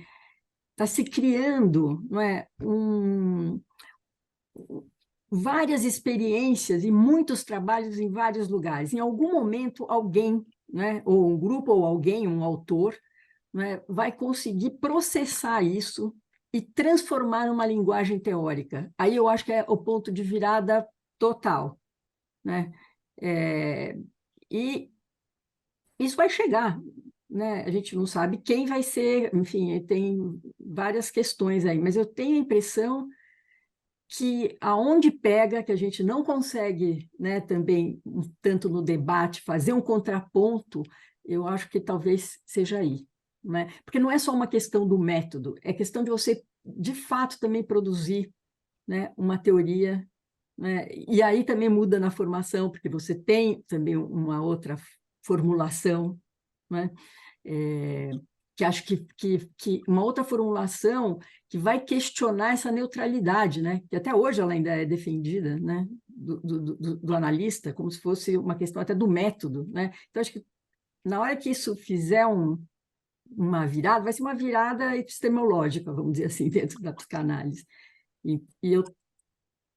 está se criando, não é, várias experiências e muitos trabalhos em vários lugares. Em algum momento, alguém, né, ou um grupo ou alguém, um autor, né, vai conseguir processar isso e transformar numa linguagem teórica. Aí eu acho que é o ponto de virada total, né? E isso vai chegar, né? A gente não sabe quem vai ser, enfim, tem várias questões aí, mas eu tenho a impressão que aonde pega, que a gente não consegue, né, também, tanto no debate, fazer um contraponto, eu acho que talvez seja aí, né? Porque não é só uma questão do método, é questão de você, de fato, também produzir, né, uma teoria, né? E aí também muda na formação, porque você tem também uma outra formulação, né? Que acho que uma outra formulação que vai questionar essa neutralidade, né? Que até hoje ela ainda é defendida, né? Do analista, como se fosse uma questão até do método, né? Então, acho que na hora que isso fizer uma virada, vai ser uma virada epistemológica, vamos dizer assim, dentro da psicanálise. E eu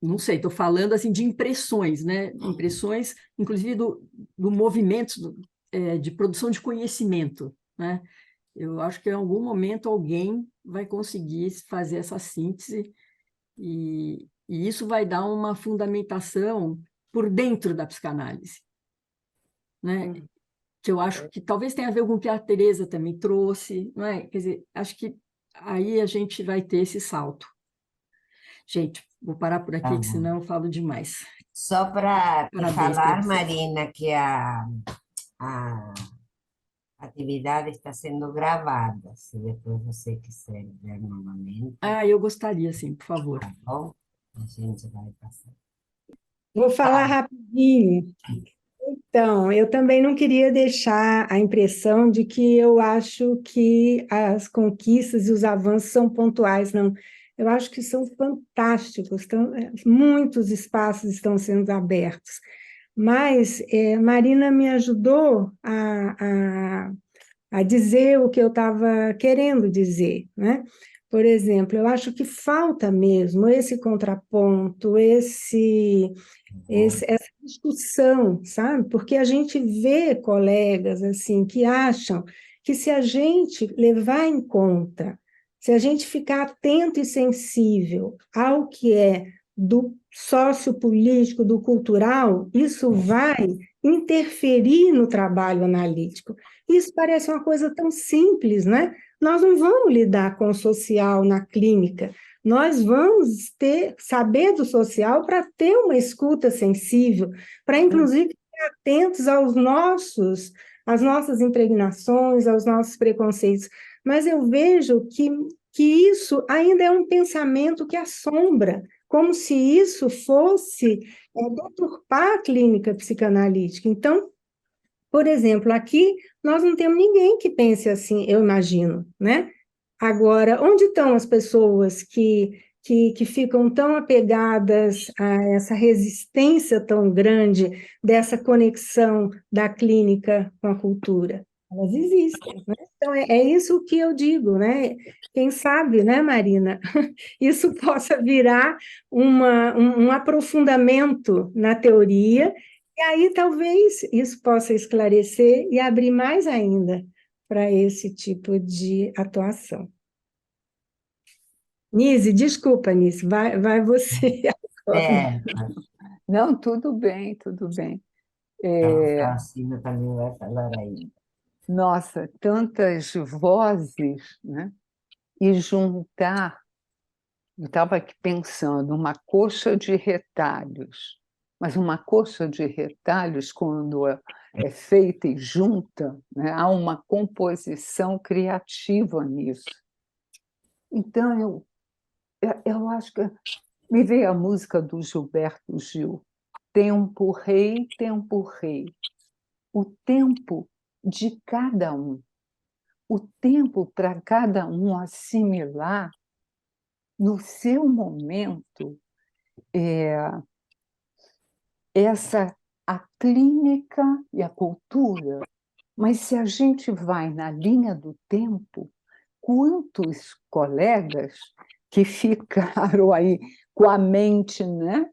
não sei, estou falando assim de impressões, né? Impressões, inclusive do movimento de produção de conhecimento, né? Eu acho que em algum momento alguém vai conseguir fazer essa síntese e isso vai dar uma fundamentação por dentro da psicanálise, né? Que eu acho que talvez tenha a ver com o que a Teresa também trouxe, não é? Quer dizer, acho que aí a gente vai ter esse salto. Gente, vou parar por aqui, Tá que bom. senão eu falo demais. Só para te Parabéns para falar, vocês. Marina, que a atividade está sendo gravada. Se depois você quiser ver novamente, Ah, eu gostaria, sim, por favor. tá bom? A gente vai passar. Vou falar rapidinho. Então, eu também não queria deixar a impressão de que eu acho que as conquistas e os avanços são pontuais, não. Eu acho que são fantásticos, muitos espaços estão sendo abertos. Mas Marina me ajudou a dizer o que eu estava querendo dizer, né? Por exemplo, eu acho que falta mesmo esse contraponto, essa discussão, sabe? Porque a gente vê colegas assim que acham que se a gente levar em conta, se a gente ficar atento e sensível ao que é do sociopolítico, do cultural, isso vai interferir no trabalho analítico. Isso parece uma coisa tão simples, né? Nós não vamos lidar com o social na clínica, nós vamos saber do social para ter uma escuta sensível, para inclusive ficar atentos às nossas impregnações, aos nossos preconceitos. Mas eu vejo que isso ainda é um pensamento que assombra, como se isso fosse deturpar a clínica psicanalítica. Então, por exemplo, aqui nós não temos ninguém que pense assim, eu imagino, né? Agora, onde estão as pessoas que ficam tão apegadas a essa resistência tão grande dessa conexão da clínica com a cultura? Elas existem, né? Então, é isso que eu digo, né? Quem sabe, né, Marina, isso possa virar um aprofundamento na teoria, e aí talvez isso possa esclarecer e abrir mais ainda para esse tipo de atuação. Nise, desculpa, Nise, vai você agora. Não, tudo bem, tudo bem. Então, a Francina também vai falar aí. Nossa, tantas vozes, né? E juntar, eu estava aqui pensando, uma coxa de retalhos, mas uma coxa de retalhos, quando é feita e junta, né, há uma composição criativa nisso. Então, eu acho que me veio a música do Gilberto Gil, Tempo Rei, Tempo Rei. O tempo de cada um, o tempo para cada um assimilar no seu momento a clínica e a cultura. Mas se a gente vai na linha do tempo, quantos colegas que ficaram aí com a mente, né?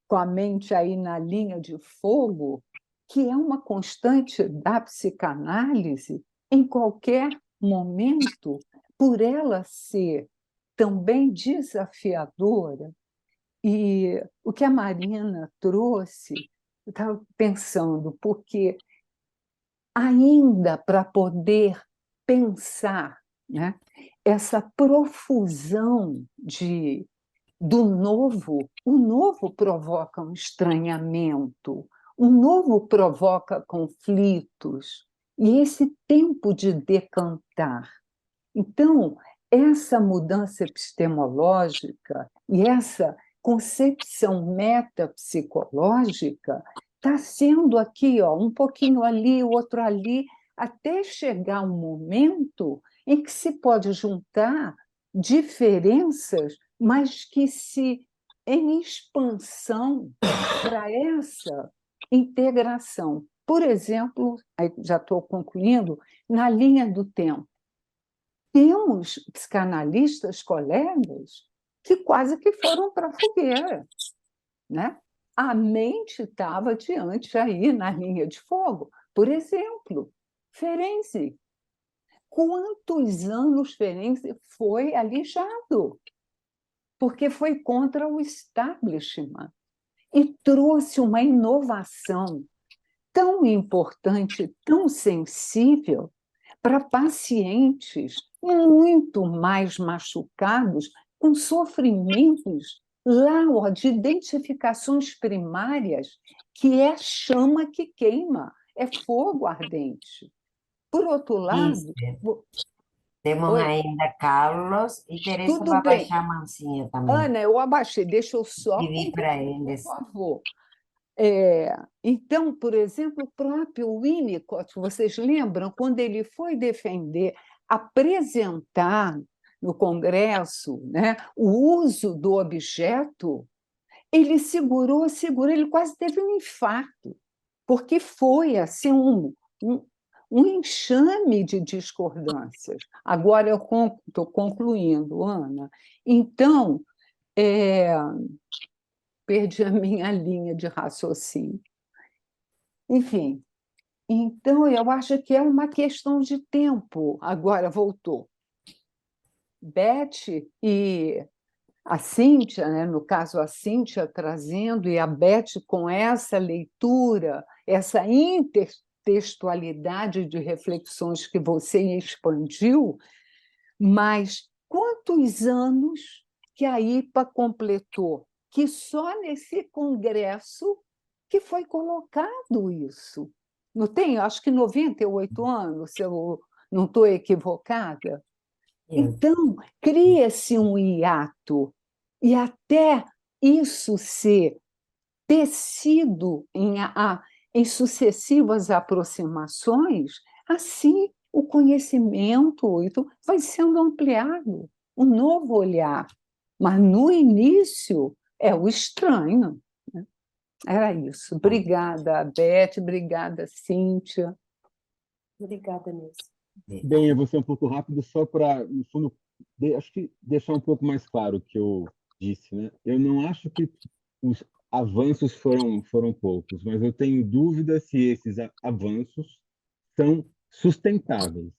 Com a mente aí na linha de fogo, que é uma constante da psicanálise em qualquer momento, por ela ser também desafiadora. E o que a Marina trouxe, eu estava pensando, porque ainda para poder pensar, né, essa profusão do novo, o novo provoca um estranhamento, o novo provoca conflitos, e esse tempo de decantar. Então, essa mudança epistemológica e essa concepção metapsicológica está sendo aqui, ó, um pouquinho ali, o outro ali, até chegar um momento em que se pode juntar diferenças, mas que em expansão para essa integração. Por exemplo, aí já estou concluindo, na linha do tempo. temos psicanalistas, colegas, que quase que foram para a fogueira, né? A mente estava diante aí na linha de fogo. Por exemplo, Ferenczi. Quantos anos Ferenczi foi alijado? Porque foi contra o establishment e trouxe uma inovação tão importante, tão sensível para pacientes muito mais machucados, com sofrimentos lá, ó, de identificações primárias, que é chama que queima, é fogo ardente. Por outro lado, Temos oi, ainda Carlos e Teresa tudo vai bem. baixar a mansinha também. Ana, eu abaixei, deixa eu só Pedir para concluir, por eles. favor. Então, por exemplo, o próprio Winnicott, vocês lembram, quando ele foi defender, apresentar no Congresso, né, o uso do objeto, ele segurou, ele quase teve um infarto, porque foi assim, um enxame de discordâncias. Agora eu estou concluindo, Ana. Então, perdi a minha linha de raciocínio. Enfim, então eu acho que é uma questão de tempo. Agora voltou. Beth e a Cíntia, né? No caso, a Cíntia trazendo, e a Beth com essa leitura, essa intertextualidade de reflexões que você expandiu, mas quantos anos que a IPA completou? Que só nesse congresso que foi colocado isso. Não tem? Acho que 98 anos, se eu não estou equivocada. Então, cria-se um hiato, e até isso ser tecido em sucessivas aproximações, assim o conhecimento vai sendo ampliado, um novo olhar. Mas, no início, é o estranho. Né? Era isso. Obrigada, Beth, obrigada, Cíntia. Obrigada, Nilce. Bem, eu vou ser um pouco rápido só para, no fundo, acho que deixar um pouco mais claro o que eu disse, né? Eu não acho que os avanços foram poucos, mas eu tenho dúvida se esses avanços são sustentáveis.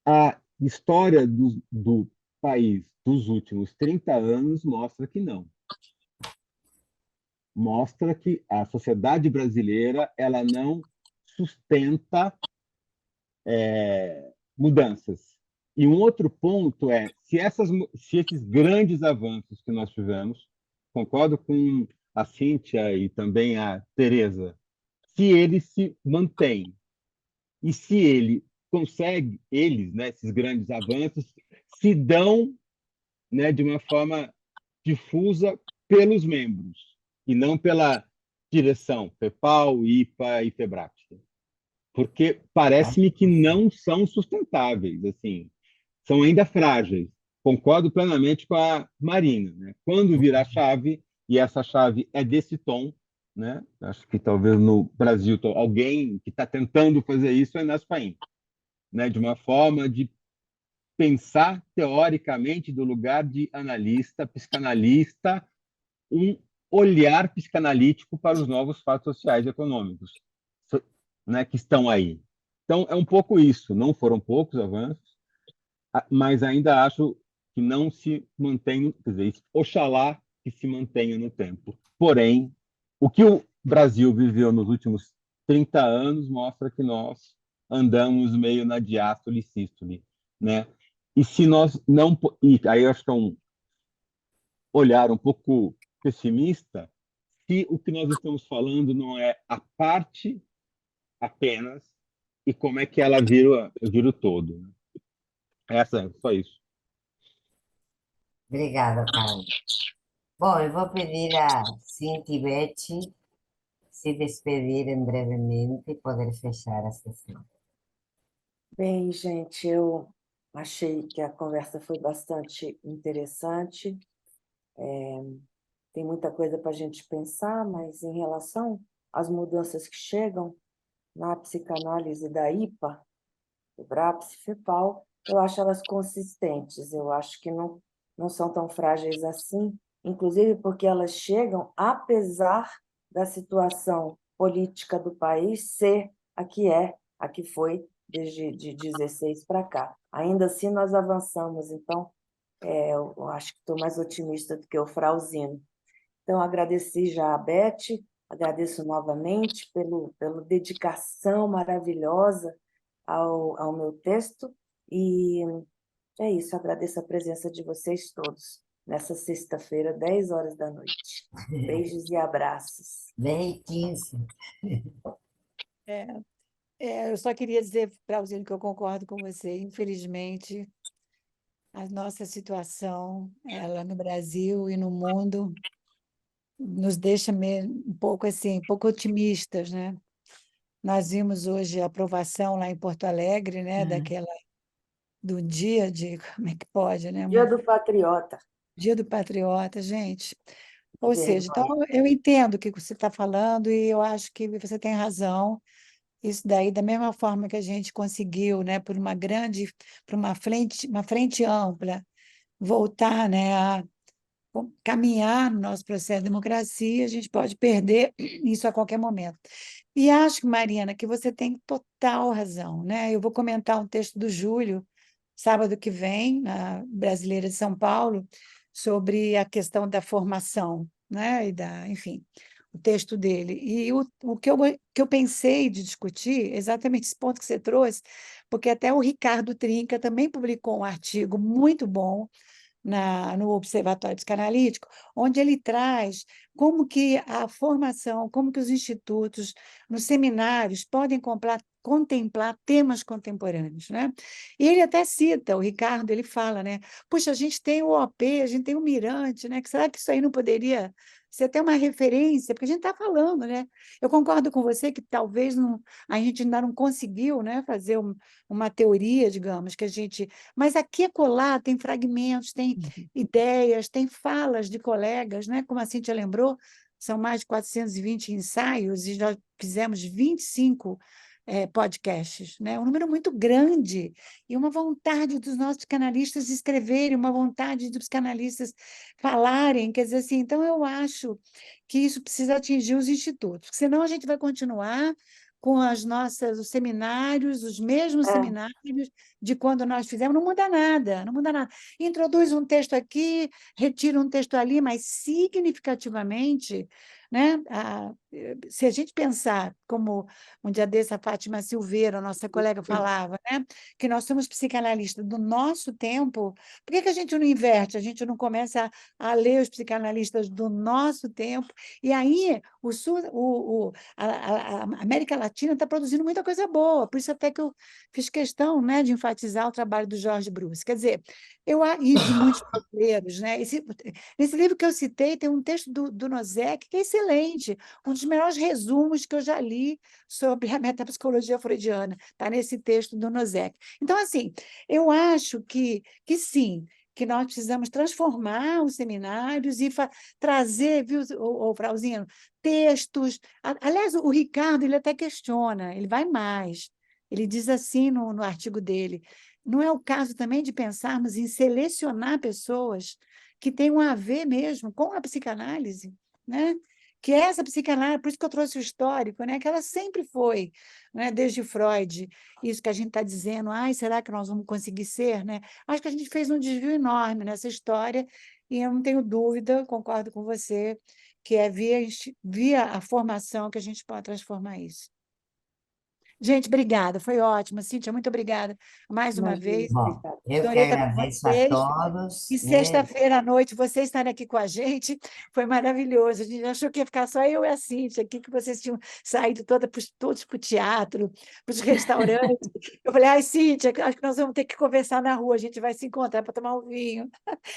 A história do país dos últimos 30 anos mostra que não. Mostra que a sociedade brasileira ela não sustenta mudanças. E um outro ponto é, se esses grandes avanços que nós tivemos, concordo com a Cíntia e também a Teresa, se eles se mantêm e se ele consegue, eles, né, esses grandes avanços, se dão, né, de uma forma difusa pelos membros e não pela direção, FEPAL, IPA e FEBRAT. Porque parece-me que não são sustentáveis, assim, são ainda frágeis. Concordo plenamente com a Marina, né? Quando virar chave, e essa chave é desse tom, né? Acho que talvez no Brasil alguém que está tentando fazer isso é Naspaim, né? De uma forma de pensar teoricamente do lugar de analista, psicanalista, um olhar psicanalítico para os novos fatos sociais e econômicos, né, que estão aí. Então, é um pouco isso. Não foram poucos avanços, mas ainda acho que não se mantém, quer dizer, oxalá que se mantenha no tempo. Porém, o que o Brasil viveu nos últimos 30 anos mostra que nós andamos meio na diástole e sístole, né? E se nós não... E aí eu acho que é um olhar um pouco pessimista, se o que nós estamos falando não é a parte apenas e como é que ela vira o todo. Só isso. Obrigada, Carlos. Bom, eu vou pedir a Cintia e Beth se despedirem brevemente e poder fechar a sessão. Bem, gente, eu achei que a conversa foi bastante interessante. Tem muita coisa para a gente pensar, mas em relação às mudanças que chegam na psicanálise da IPA, FEBRAPS e FEPAL, eu acho elas consistentes, eu acho que não são tão frágeis assim, inclusive porque elas chegam apesar da situação política do país ser a que foi desde de 16 para cá. Ainda assim, nós avançamos, então, eu acho que estou mais otimista do que o Frauzino. Então, agradeci já a Beth, agradeço novamente pela dedicação maravilhosa ao meu texto, e é isso, agradeço a presença de vocês todos nessa sexta-feira, 10 horas da noite. Beijos e abraços. Bem, 15. Eu só queria dizer, Frauzino, que eu concordo com você. Infelizmente, a nossa situação, ela no Brasil e no mundo, nos deixa um pouco assim, pouco otimistas, né? Nós vimos hoje a aprovação lá em Porto Alegre, né, do dia de, como é que pode, né? Dia do Patriota. Dia do Patriota, gente. Ou seja, então Vergonha. eu entendo o que você está falando e eu acho que você tem razão. Isso daí, da mesma forma que a gente conseguiu, né, por uma frente ampla, voltar, né, a caminhar no nosso processo de democracia, a gente pode perder isso a qualquer momento. E acho, Mariana, que você tem total razão, né? Eu vou comentar um texto do Júlio, sábado que vem, na Brasileira de São Paulo, sobre a questão da formação, né? Enfim, o texto dele. E o que eu pensei de discutir, exatamente esse ponto que você trouxe, porque até o Ricardo Trinca também publicou um artigo muito bom no Observatório Psicanalítico, onde ele traz como que a formação, como que os institutos, nos seminários, podem contemplar temas contemporâneos, né? E ele até cita, o Ricardo, ele fala, né? Puxa, a gente tem o OP, a gente tem o Mirante, né? Que será que isso aí não poderia ser até uma referência? Porque a gente está falando, né? Eu concordo com você que talvez a gente ainda não conseguiu, né, fazer uma teoria, digamos, que a gente... Mas aqui e acolá tem fragmentos, tem ideias, tem falas de colegas, né? Como a Cíntia lembrou, são mais de 420 ensaios e já fizemos 25 podcasts, né? Um número muito grande e uma vontade dos nossos psicanalistas escreverem, uma vontade dos psicanalistas falarem, quer dizer assim, então eu acho que isso precisa atingir os institutos, senão a gente vai continuar com os seminários, os mesmos seminários de quando nós fizemos, não muda nada, não muda nada. Introduz um texto aqui, retira um texto ali, mas significativamente, né? Se a gente pensar, como um dia desse a Fátima Silveira, nossa colega, falava, né? Que nós somos psicanalistas do nosso tempo, por que a gente não inverte? A gente não começa a ler os psicanalistas do nosso tempo, e aí a América Latina está produzindo muita coisa boa, por isso até que eu fiz questão, né, de enfatizar o trabalho do Jorge Bruce. Quer dizer, e de muitos brasileiros, né? Nesse livro que eu citei, tem um texto do Nozick que é excelente, um dos melhores resumos que eu já li sobre a metapsicologia freudiana, está nesse texto do Nozick. Então, assim, eu acho que sim, que nós precisamos transformar os seminários e trazer, viu, Frauzino, textos. Aliás, o Ricardo ele até questiona, ele vai mais. Ele diz assim no artigo dele: não é o caso também de pensarmos em selecionar pessoas que tenham a ver mesmo com a psicanálise, né? Que é essa psicanálise, por isso que eu trouxe o histórico, né? Que ela sempre foi, né? Desde Freud, isso que a gente está dizendo, ai, será que nós vamos conseguir ser, né? Acho que a gente fez um desvio enorme nessa história e eu não tenho dúvida, concordo com você, que é via a formação que a gente pode transformar isso. Gente, obrigada, foi ótimo. Cíntia, muito obrigada mais uma vez. Bom, eu que Adorei estar com agradeço a vocês. todos, E né? sexta-feira à noite, vocês estarem aqui com a gente, foi maravilhoso. A gente achou que ia ficar só eu e a Cíntia aqui, que vocês tinham saído todos para o teatro, para os restaurantes. Eu falei, ai, Cíntia, acho que nós vamos ter que conversar na rua, a gente vai se encontrar para tomar um vinho.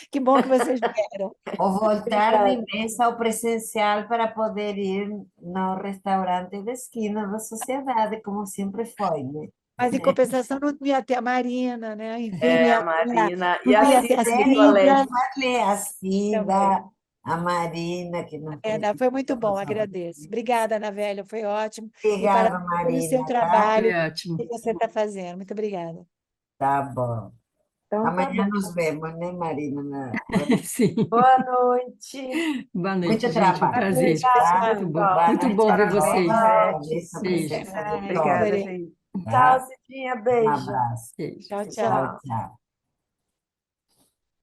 Que bom que vocês vieram. Ou voltar de Obrigada. vez ao presencial para poder ir no restaurante da esquina da sociedade, como sempre foi, né? Mas, em compensação, não ia ter a Marina, né? Enfim, A Marina e não a ia Mas ter as Cida seria gringas. uma assim, também. a Marina, que nos Ana, foi muito bom, prestigiou. agradeço. Obrigada, Ana Velha, foi ótimo. E Obrigada, parabéns pelo seu Marina, tá? trabalho Foi ótimo. que você está fazendo. Muito obrigada. Tá bom. Então, tá Amanhã bom. nos vemos, né, Marina? Sim. Boa noite. Boa noite, Muito gente. Um trabalho, prazer. tá? Muito bom. Boa Muito noite bom a ver todos. vocês. Agradeço a Beijo. presença de Ai, todos, adorei. Tchau, tá? Cidinha. Um Beijo. abraço. Beijo. Tchau, Tchau, tchau. tchau.